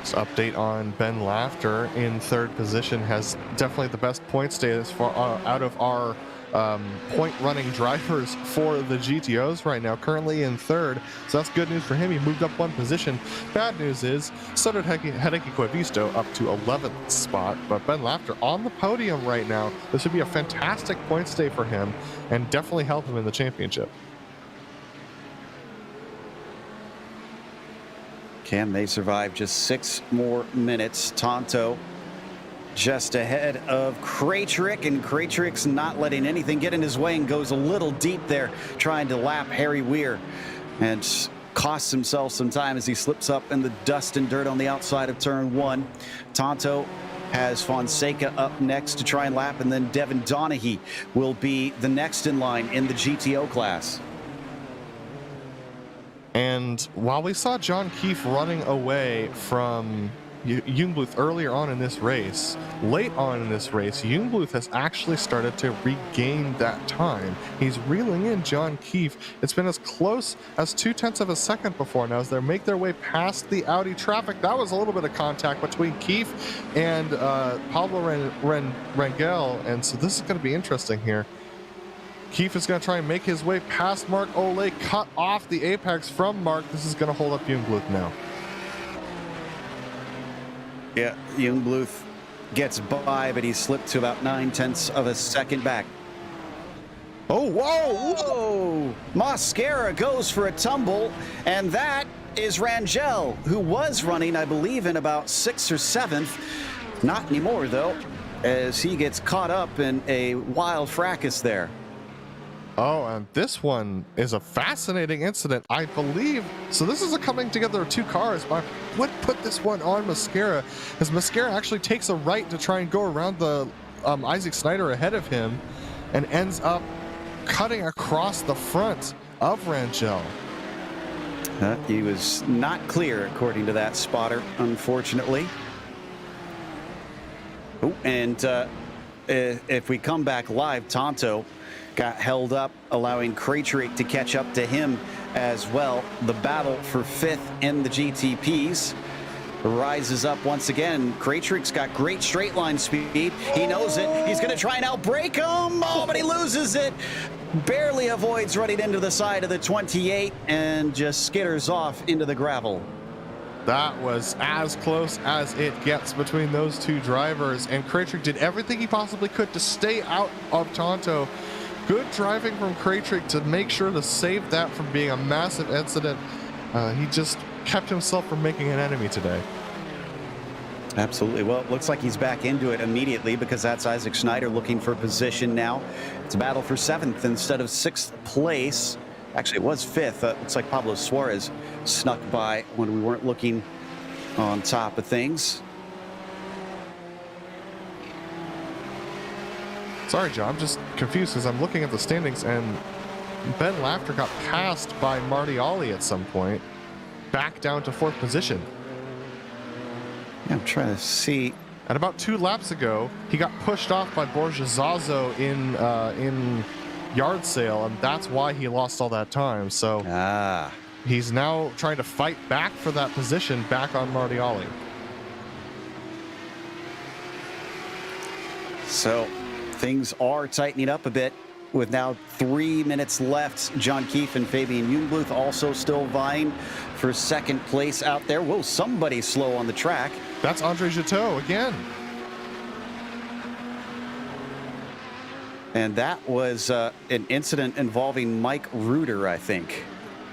Update on Ben Laughter in third position, has definitely the best points day as far out of our point running drivers for the GTOs right now, currently in third. So that's good news for him. He moved up one position. Bad news is so did Hideki Koivisto up to 11th spot, but Ben Laughter on the podium right now. This would be a fantastic points day for him and definitely help him in the championship. Can they survive just 6 more minutes? Tonto just ahead of Krajcik, and Krajcik's not letting anything get in his way and goes a little deep there, trying to lap Harry Weir, and costs himself some time as he slips up in the dust and dirt on the outside of turn 1. Tonto has Fonseca up next to try and lap, and then Devin Donaghy will be the next in line in the GTO class. And while we saw John Keefe running away from Jungbluth earlier on in this race, late on in this race, Jungbluth has actually started to regain that time. He's reeling in John Keefe. It's been as close as 0.2 of a second before now as they make their way past the Audi traffic. That was a little bit of contact between Keefe and Pablo Rangel, and so this is going to be interesting here. Keefe is going to try and make his way past Mark Ole, cut off the apex from Mark. This is going to hold up Jungbluth now. Yeah, Jungbluth gets by, but he slipped to about 9/10 of a second back. Oh, whoa! Whoa! Mascara goes for a tumble, and that is Rangel, who was running, I believe, in about 6th or 7th. Not anymore, though, as he gets caught up in a wild fracas there. Oh, and this one is a fascinating incident, I believe. So this is a coming together of two cars, but I would put this one on Mascara, as Mascara actually takes a right to try and go around the Isaac Snyder ahead of him, and ends up cutting across the front of Rangel. He was not clear, according to that spotter, unfortunately. Oh, and if we come back live, Tonto got held up, allowing Krejcik to catch up to him as well. The battle for 5th in the GTPs rises up once again. Krejcik's got great straight line speed. He knows it. He's going to try and outbrake him. Oh, but he loses it. Barely avoids running into the side of the 28 and just skitters off into the gravel. That was as close as it gets between those two drivers, and Krejcik did everything he possibly could to stay out of Tonto. Good driving from Krejcik to make sure to save that from being a massive incident. He just kept himself from making an enemy today. Absolutely. Well, it looks like he's back into it immediately, because that's Isaac Snyder looking for position now. It's a battle for 7th instead of 6th place. Actually, it was 5th. Looks like Pablo Suarez snuck by when we weren't looking on top of things. Sorry, John, I'm just confused because I'm looking at the standings, and Ben Laughter got passed by Marty Ollie at some point, back down to 4th position. Yeah, I'm trying to see. And about 2 laps ago, he got pushed off by Borja Zazo in yard sale, and that's why he lost all that time. So he's now trying to fight back for that position back on Marty Ollie. So things are tightening up a bit with now 3 minutes left. John Keefe and Fabian Jungbluth also still vying for 2nd place out there. Whoa, somebody slow on the track. That's Andre Jiteau again. And that was an incident involving Mike Reuter, I think.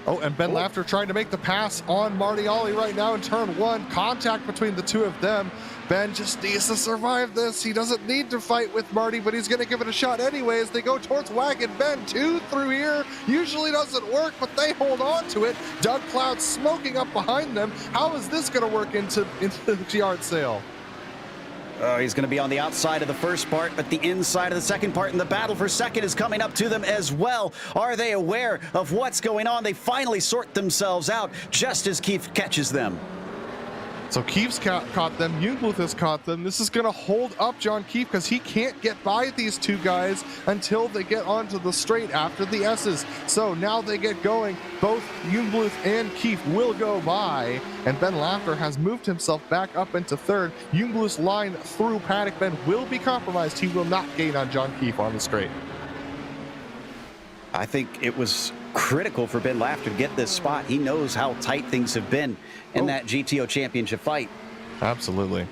Oh, and Ben Laughter trying to make the pass on Marty Ollie right now in turn 1. Contact between the two of them. Ben just needs to survive this. He doesn't need to fight with Marty, but he's going to give it a shot anyways. They go towards Wagon Ben 2 through here. Usually doesn't work, but they hold on to it. Doug Cloud smoking up behind them. How is this going to work into the yard sale? Oh, he's going to be on the outside of the first part, but the inside of the second part, and the battle for 2nd is coming up to them as well. Are they aware of what's going on? They finally sort themselves out just as Keefe catches them. So Keefe's caught them, Jungbluth has caught them. This is going to hold up John Keefe because he can't get by these two guys until they get onto the straight after the S's. So now they get going. Both Jungbluth and Keefe will go by, and Ben Laughter has moved himself back up into 3rd. Jungbluth's line through Paddock Bend will be compromised. He will not gain on John Keefe on the straight. I think it was critical for Ben Laughter to get this spot. He knows how tight things have been in that GTO championship fight. Absolutely.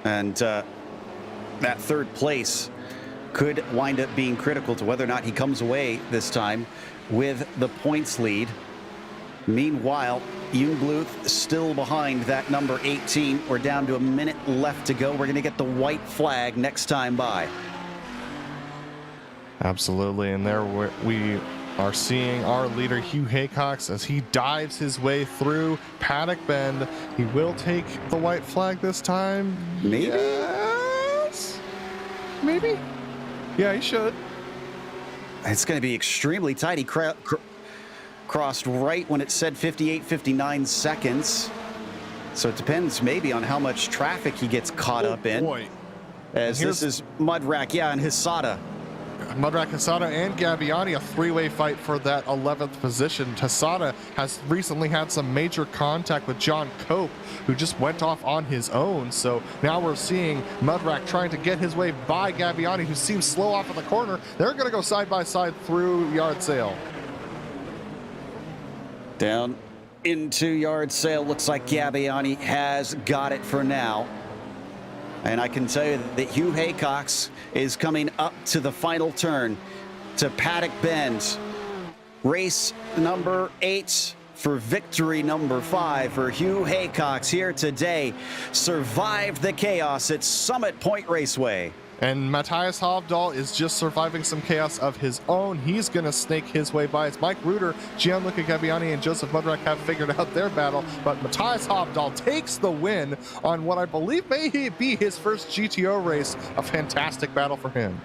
And that 3rd place could wind up being critical to whether or not he comes away this time with the points lead. Meanwhile, Jungbluth still behind that number 18. We're down to a minute left to go. We're going to get the white flag next time by. Absolutely, and there we are seeing our leader Hugh Haycox as he dives his way through Paddock Bend. He will take the white flag this time. Maybe? Yes. Maybe? Yeah, he should. It's going to be extremely tight. He crossed right when it said 58, 59 seconds. So it depends maybe on how much traffic he gets caught up in. Boy. As this is Mudrack, yeah, and Hisada. Mudrack, Hisada, and Gabbiani, a 3-way fight for that 11th position. Hisada has recently had some major contact with John Cope, who just went off on his own. So now we're seeing Mudrack trying to get his way by Gabbiani, who seems slow off in the corner. They're going to go side by side through yard sale. Down into yard sale. Looks like Gabbiani has got it for now. And I can tell you that Hugh Haycox is coming up to the final turn to Paddock Bend. Race number 8 for victory number 5 for Hugh Haycox here today. Survived the chaos at Summit Point Raceway. And Matthias Hovdahl is just surviving some chaos of his own. He's going to snake his way by. It's Mike Reuter, Gianluca Gabbiani, and Joseph Mudrak have figured out their battle. But Matthias Hovdahl takes the win on what I believe may be his first GTO race. A fantastic battle for him.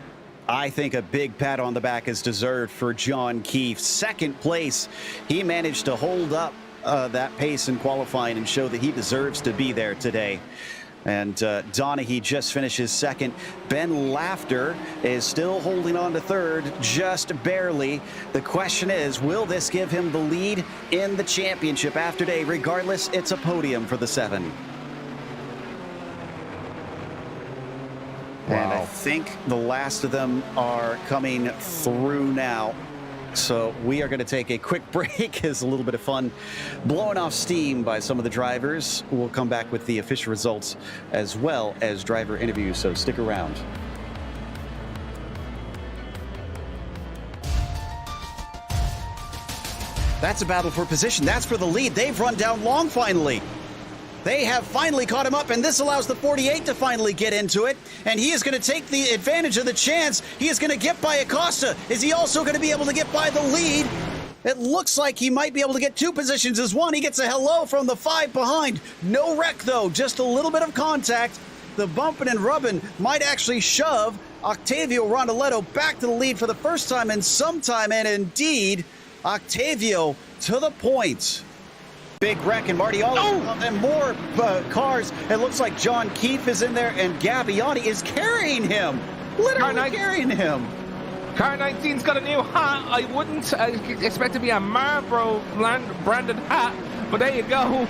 I think a big pat on the back is deserved for John Keefe. Second place. He managed to hold up that pace in qualifying and show that he deserves to be there today. And Donaghy just finishes second. Ben Laughter is still holding on to third, just barely. The question is, will this give him the lead in the championship after day? Regardless, it's a podium for the 7. Wow. And I think the last of them are coming through now. So we are going to take a quick break. It's a little bit of fun blowing off steam by some of the drivers. We'll come back with the official results as well as driver interviews, so stick around. That's a battle for position. That's for the lead. They've run down long finally. They have finally caught him up, and this allows the 48 to finally get into it. And he is going to take the advantage of the chance. He is going to get by Acosta. Is he also going to be able to get by the lead? It looks like he might be able to get 2 positions as one. He gets a hello from the 5 behind. No wreck, though. Just a little bit of contact. The bumping and rubbing might actually shove Octavio Rondoletto back to the lead for the first time in some time. And indeed, Octavio to the point. Big wreck, and Marty and more cars. It looks like John Keefe is in there, and Gabbiani is carrying him. Literally carrying him. Car 19's got a new hat. I wouldn't expect to be a Marlboro branded hat, but there you go.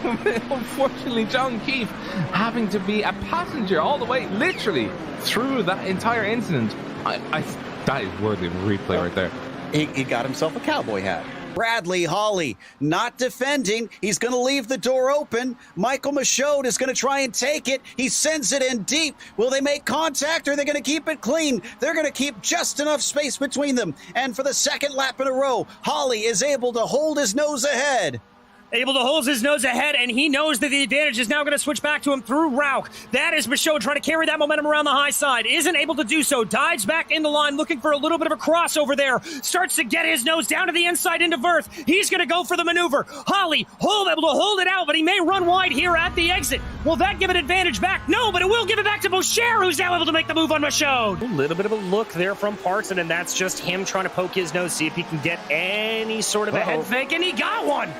Unfortunately, John Keefe having to be a passenger all the way, literally, through that entire incident. That is worthy of a replay right there. He got himself a cowboy hat. Bradley Hawley not defending. He's going to leave the door open. Michael Michaud is going to try and take it. He sends it in deep. Will they make contact, or are they going to keep it clean? They're going to keep just enough space between them. And for the second lap in a row, Hawley is able to hold his nose ahead. Able to hold his nose ahead, and he knows that the advantage is now going to switch back to him through Rauch. That is Michaud trying to carry that momentum around the high side. Isn't able to do so. Dives back in the line, looking for a little bit of a crossover there. Starts to get his nose down to the inside into Verth. He's going to go for the maneuver. Holly, able to hold it out, but he may run wide here at the exit. Will that give an advantage back? No, but it will give it back to Boucher, who's now able to make the move on Michaud. A little bit of a look there from Parson, and that's just him trying to poke his nose, see if he can get any sort of a head fake, and he got one.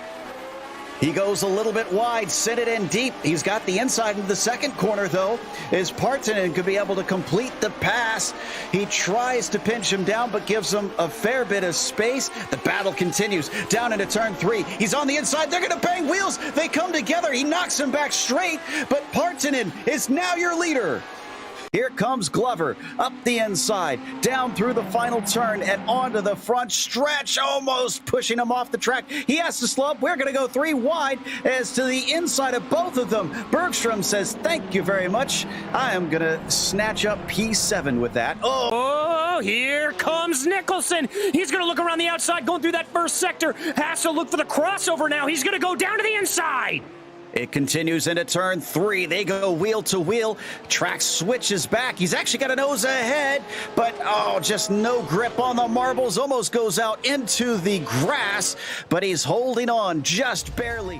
He goes a little bit wide, sent it in deep. He's got the inside into the second corner, though, as Partonen could be able to complete the pass. He tries to pinch him down, but gives him a fair bit of space. The battle continues down into turn 3. He's on the inside. They're going to bang wheels. They come together. He knocks him back straight, but Partonen is now your leader. Here comes Glover up the inside, down through the final turn and onto the front stretch, almost pushing him off the track. He has to slow up. We're going to go 3 wide as to the inside of both of them. Bergstrom says, thank you very much. I am going to snatch up P7 with that. Oh, here comes Nicholson. He's going to look around the outside, going through that first sector. Has to look for the crossover now. He's going to go down to the inside. It continues into turn 3. They go wheel to wheel. Track switches back. He's actually got a nose ahead, but just no grip on the marbles. Almost goes out into the grass, but he's holding on just barely.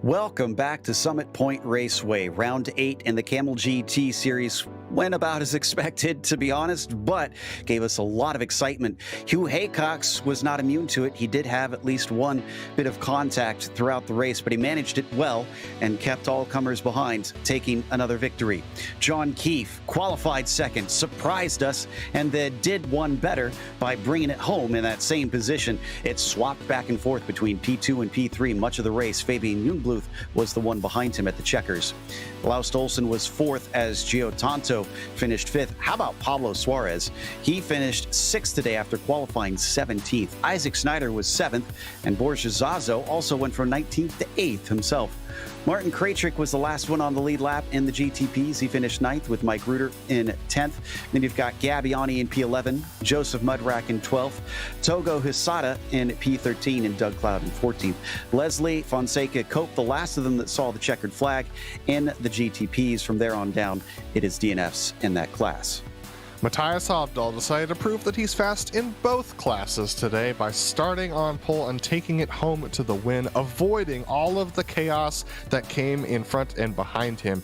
Welcome back to Summit Point Raceway, round 8 in the Kamel GT Series went about as expected, to be honest, but gave us a lot of excitement. Hugh Haycox was not immune to it. He did have at least one bit of contact throughout the race, but he managed it well and kept all comers behind, taking another victory. John Keefe qualified second, surprised us, and then did one better by bringing it home in that same position. It swapped back and forth between P2 and P3 much of the race. Fabian Jungbluth was the one behind him at the checkers. Laust Olsen was fourth as Gio Tonto finished fifth. How about Pablo Suarez? He finished sixth today after qualifying 17th. Isaac Snyder was seventh, and Borja Zazo also went from 19th to 8th himself. Martin Krajcik was the last one on the lead lap in the GTPs. He finished 9th with Mike Reuter in 10th. Then you've got Gabbiani in P11, Joseph Mudrack in 12th, Togo Hisada in P13, and Doug Cloud in 14th. Leslie Fonseca Cope, the last of them that saw the checkered flag in the GTPs. From there on down, it is DNFs in that class. Matthias Hovdahl decided to prove that he's fast in both classes today by starting on pole and taking it home to the win, avoiding all of the chaos that came in front and behind him.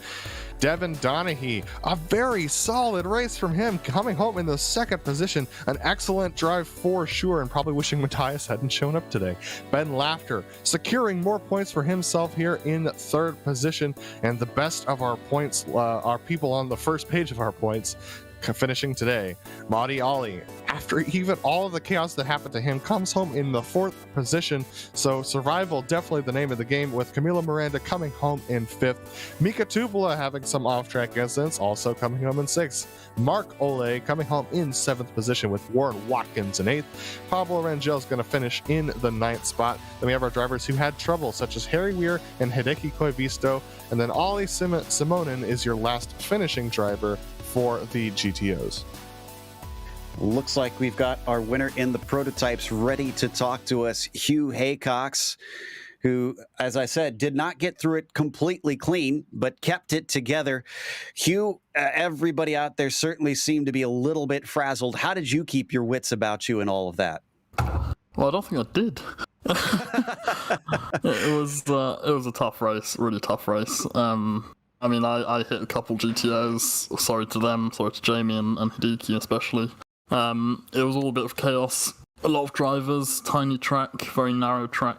Devin Donaghy, a very solid race from him, coming home in the second position. An excellent drive for sure, and probably wishing Matthias hadn't shown up today. Ben Laughter securing more points for himself here in third position, and the best of our points are people on the first page of our points. Finishing today, Mahdi Ali, after even all of the chaos that happened to him, comes home in the fourth position. So survival definitely the name of the game, with Camila Miranda coming home in fifth. Mika Tupola having some off-track incidents, also coming home in sixth. Mark Ole coming home in seventh position with Warren Watkins in eighth. Pablo Rangel's going to finish in the ninth spot. Then we have our drivers who had trouble, such as Harry Weir and Hideki Koivisto. And then Ollie Simonin is your last finishing driver for the GTOs. Looks like we've got our winner in the prototypes ready to talk to us, Hugh Haycox, who, as I said, did not get through it completely clean, but kept it together. Hugh, everybody out there certainly seemed to be a little bit frazzled. How did you keep your wits about you in all of that? Well, I don't think I did. It was a tough race, really tough race. I mean, I hit a couple GTOs. Sorry to them, sorry to Jamie and Hideki especially. It was all a bit of chaos. A lot of drivers, tiny track, very narrow track.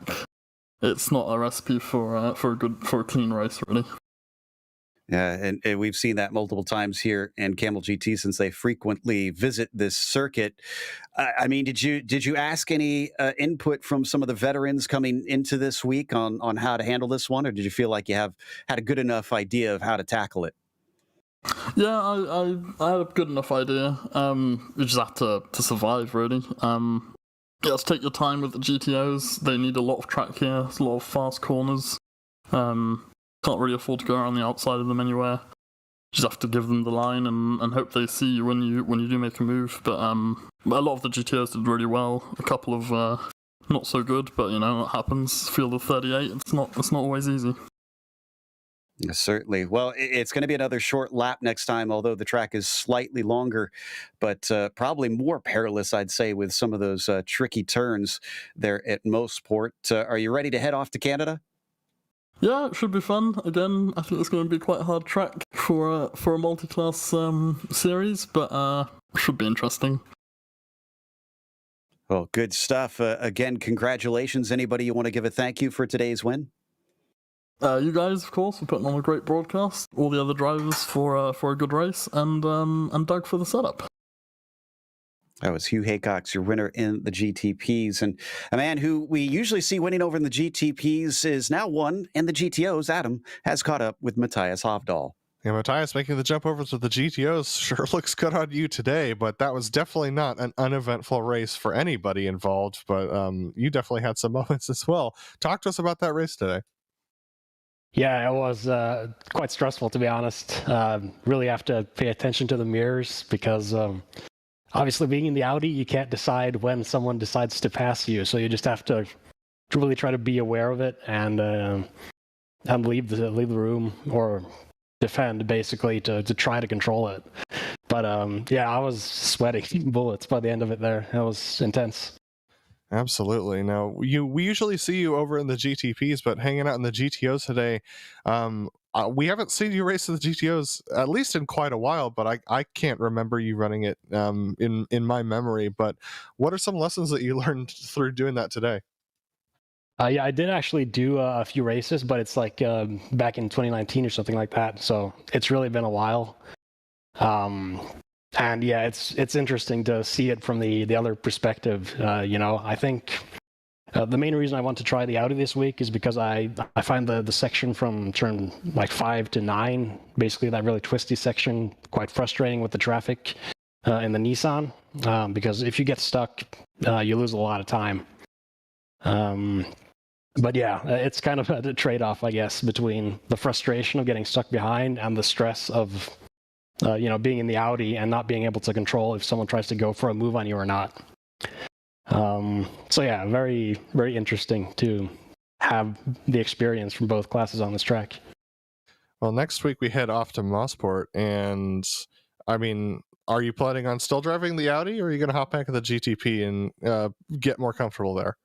It's not a recipe for a clean race, really. Yeah, and we've seen that multiple times here in Kamel GT since they frequently visit this circuit. I mean, did you ask any input from some of the veterans coming into this week on how to handle this one, or did you feel like you had a good enough idea of how to tackle it? Yeah, I had a good enough idea. You just have to survive, really. Yeah, just take your time with the GTOs. They need a lot of track here. There's a lot of fast corners. Can't really afford to go around the outside of them anywhere. Just have to give them the line and hope they see you when you do make a move. But a lot of the GTOs did really well. A couple of not so good, but you know, it happens. Field of 38, it's not always easy. Certainly. Well, it's going to be another short lap next time, although the track is slightly longer, but probably more perilous, I'd say, with some of those tricky turns there at Mosport. Are you ready to head off to Canada? Yeah, it should be fun. Again, I think it's going to be quite a hard track for a multi-class series, but should be interesting. Well, good stuff. Again, congratulations. Anybody you want to give a thank you for today's win? You guys, of course, for putting on a great broadcast. All the other drivers for a good race, and Doug for the setup. That was Hugh Haycox, your winner in the GTPs. And a man who we usually see winning over in the GTPs is now won in the GTOs. Adam has caught up with Matthias Hovdahl. Yeah, Matthias making the jump over to the GTOs sure looks good on you today, but that was definitely not an uneventful race for anybody involved. But you definitely had some moments as well. Talk to us about that race today. Yeah, it was quite stressful, to be honest. Really have to pay attention to the mirrors because obviously being in the Audi, you can't decide when someone decides to pass you. So you just have to really try to be aware of it and leave the room or defend, basically, to try to control it. But yeah, I was sweating bullets by the end of it there. It was intense. Absolutely. Now, we usually see you over in the GTPs, but hanging out in the GTOs today, we haven't seen you race the GTOs at least in quite a while. But I can't remember you running it in my memory. But what are some lessons that you learned through doing that today? Yeah, I did actually do a few races, but it's like back in 2019 or something like that. So it's really been a while. And yeah, it's interesting to see it from the other perspective. I think the main reason I want to try the Audi this week is because I find the section from turn like 5 to 9, basically that really twisty section, quite frustrating with the traffic in the Nissan. Because if you get stuck, you lose a lot of time. But yeah, it's kind of a trade-off, I guess, between the frustration of getting stuck behind and the stress of being in the Audi and not being able to control if someone tries to go for a move on you or not. So yeah, very, very interesting to have the experience from both classes on this track. Well, next week we head off to Mossport, and I mean, are you planning on still driving the Audi, or are you going to hop back in the GTP and get more comfortable there?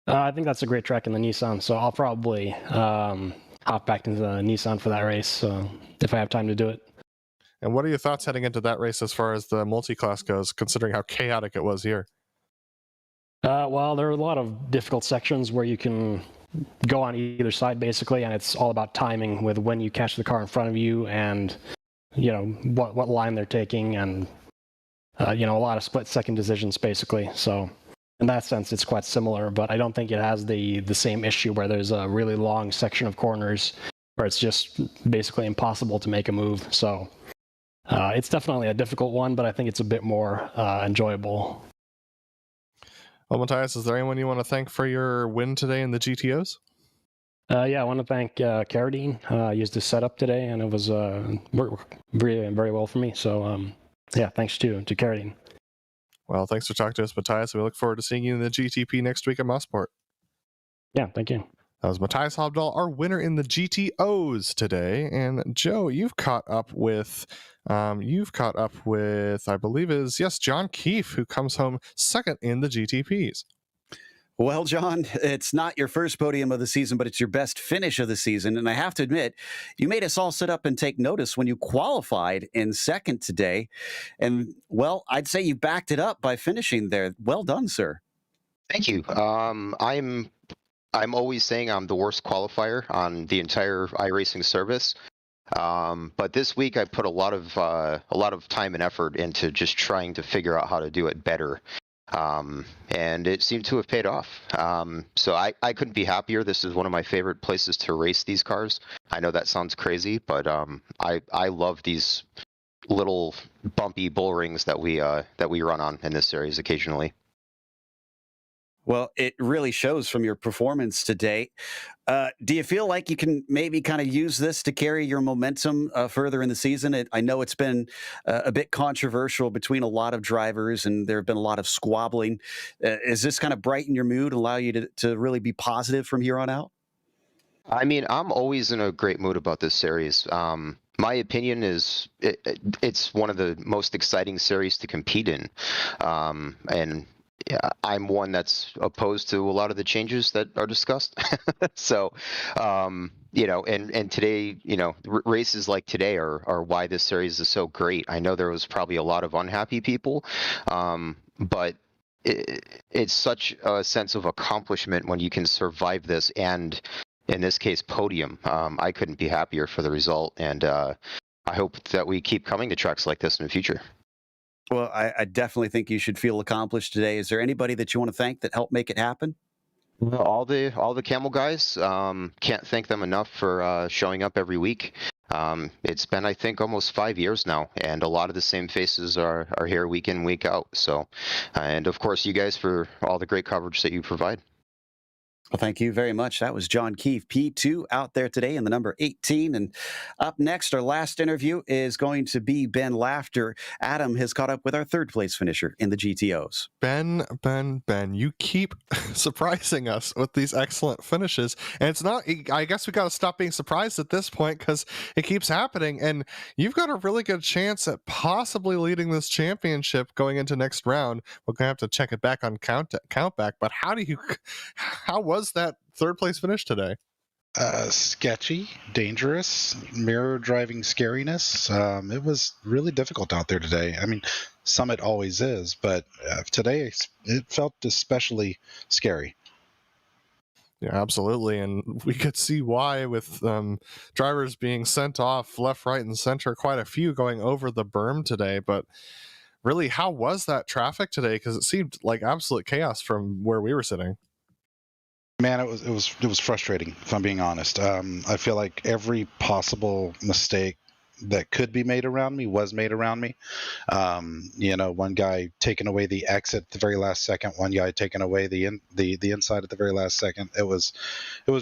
I think that's a great track in the Nissan, so I'll probably hop back into the Nissan for that race if I have time to do it. And what are your thoughts heading into that race as far as the multi-class goes, considering how chaotic it was here? Well, there are a lot of difficult sections where you can go on either side, basically, and it's all about timing with when you catch the car in front of you and, what line they're taking and, a lot of split-second decisions, basically. So in that sense, it's quite similar, but I don't think it has the same issue where there's a really long section of corners where it's just basically impossible to make a move. So it's definitely a difficult one, but I think it's a bit more enjoyable. Well, Matthias, is there anyone you want to thank for your win today in the GTOs? Yeah, I want to thank Carradine. I used his setup today, and it was worked very, very well for me. So, yeah, thanks to Carradine. Well, thanks for talking to us, Matthias. We look forward to seeing you in the GTP next week at Mossport. Yeah, thank you. That was Matthias Hobdahl, our winner in the GTOs today. And Joe, you've caught up with, I believe is John Keefe, who comes home second in the GTPs. Well, John, it's not your first podium of the season, but it's your best finish of the season. And I have to admit, you made us all sit up and take notice when you qualified in second today. And, well, I'd say you backed it up by finishing there. Well done, sir. Thank you. I'm always saying I'm the worst qualifier on the entire iRacing service. But this week I put a lot of time and effort into just trying to figure out how to do it better. And it seemed to have paid off. So I couldn't be happier. This is one of my favorite places to race these cars. I know that sounds crazy, but I love these little bumpy bull rings that we run on in this series occasionally. Well, it really shows from your performance today. Do you feel like you can maybe kind of use this to carry your momentum further in the season? I know it's been a bit controversial between a lot of drivers, and there have been a lot of squabbling. Is this kind of brighten your mood, allow you to really be positive from here on out? I mean, I'm always in a great mood about this series. My opinion is it's one of the most exciting series to compete in. And yeah, I'm one that's opposed to a lot of the changes that are discussed. So, and today, races like today are why this series is so great. I know there was probably a lot of unhappy people, but it's such a sense of accomplishment when you can survive this and, in this case, podium. I couldn't be happier for the result, and I hope that we keep coming to tracks like this in the future. Well, I definitely think you should feel accomplished today. Is there anybody that you want to thank that helped make it happen? All the Kamel guys, can't thank them enough for showing up every week. It's been, I think, almost 5 years now, and a lot of the same faces are here week in, week out. So, and of course, you guys for all the great coverage that you provide. Well, thank you very much. That was John Keefe, P2, out there today in the number 18. And up next, our last interview is going to be Ben Laughter. Adam has caught up with our third place finisher in the GTOs. Ben, you keep surprising us with these excellent finishes. And it's not, I guess we got to stop being surprised at this point because it keeps happening. And you've got a really good chance at possibly leading this championship going into next round. We're going to have to check it back on countback. But how was that third place finish today? Sketchy, dangerous, mirror driving scariness. It was really difficult out there today. I mean, Summit always is, but today it felt especially scary. Yeah, absolutely. And we could see why with drivers being sent off left, right, and center, quite a few going over the berm today. But really, how was that traffic today? Because it seemed like absolute chaos from where we were sitting. Man, it was frustrating, if I'm being honest. I feel like every possible mistake that could be made around me was made around me. One guy taking away the exit at the very last second, one guy taking away the inside at the very last second. It was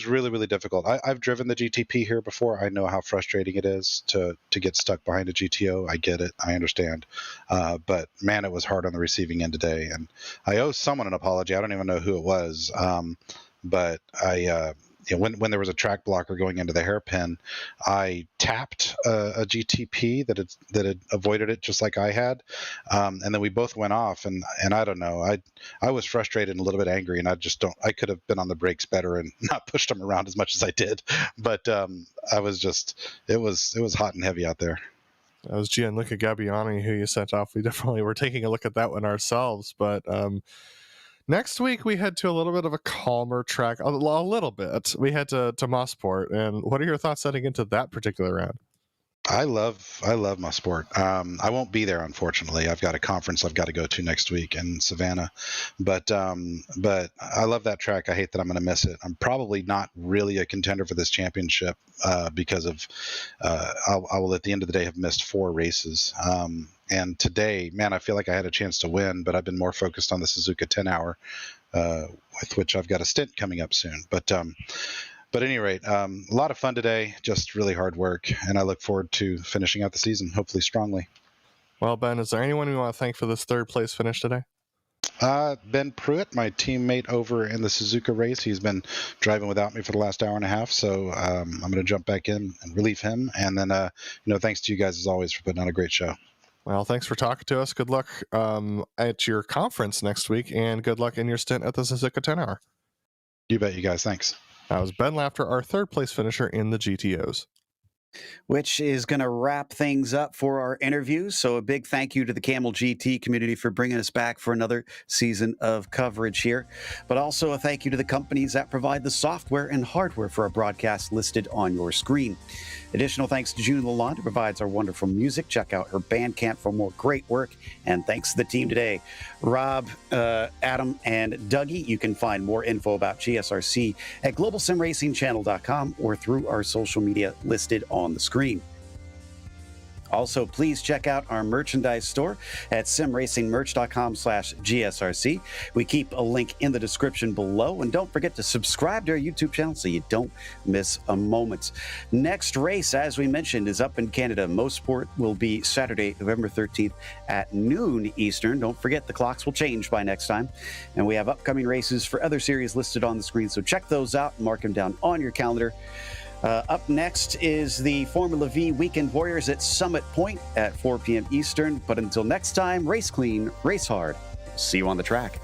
really, really difficult. I've driven the GTP here before. I know how frustrating it is to get stuck behind a GTO. I get it. I understand. But man, it was hard on the receiving end today. And I owe someone an apology. I don't even know who it was. But when there was a track blocker going into the hairpin, I tapped a GTP that had avoided it just like I had, and then we both went off. And I don't know, I was frustrated and a little bit angry, and I could have been on the brakes better and not pushed them around as much as I did. But it was hot and heavy out there. That was Gianluca Gabbiani who you sent off. We definitely were taking a look at that one ourselves, but. Next week, we head to a little bit of a calmer track, a little bit. We head to Mossport, and what are your thoughts heading into that particular round? I love my sport. I won't be there, unfortunately. I've got a conference I've got to go to next week in Savannah, but I love that track. I hate that I'm going to miss it. I'm probably not really a contender for this championship because of I will at the end of the day have missed 4 races. And today, man, I feel like I had a chance to win, but I've been more focused on the Suzuka 10 hour, with which I've got a stint coming up soon. But at any rate, a lot of fun today, just really hard work, and I look forward to finishing out the season, hopefully strongly. Well, Ben, is there anyone we want to thank for this third place finish today? Ben Pruitt, my teammate over in the Suzuka race. He's been driving without me for the last hour and a half, so I'm going to jump back in and relieve him. And then, thanks to you guys as always for putting on a great show. Well, thanks for talking to us. Good luck at your conference next week, and good luck in your stint at the Suzuka 10 hour. You bet, you guys. Thanks. That was Ben Laughter, our third place finisher in the GTOs. Which is going to wrap things up for our interviews. So a big thank you to the Kamel GT community for bringing us back for another season of coverage here. But also a thank you to the companies that provide the software and hardware for our broadcast listed on your screen. Additional thanks to June Lalonde, who provides our wonderful music. Check out her Bandcamp for more great work. And thanks to the team today, Rob, Adam, and Dougie. You can find more info about GSRC at globalsimracingchannel.com or through our social media listed on the screen. Also, please check out our merchandise store at simracingmerch.com/GSRC. We keep a link in the description below. And don't forget to subscribe to our YouTube channel so you don't miss a moment. Next race, as we mentioned, is up in Canada. Mossport will be Saturday, November 13th at noon Eastern. Don't forget the clocks will change by next time. And we have upcoming races for other series listed on the screen. So check those out and mark them down on your calendar. Up next is the Formula V Weekend Warriors at Summit Point at 4 p.m. Eastern. But until next time, race clean, race hard. See you on the track.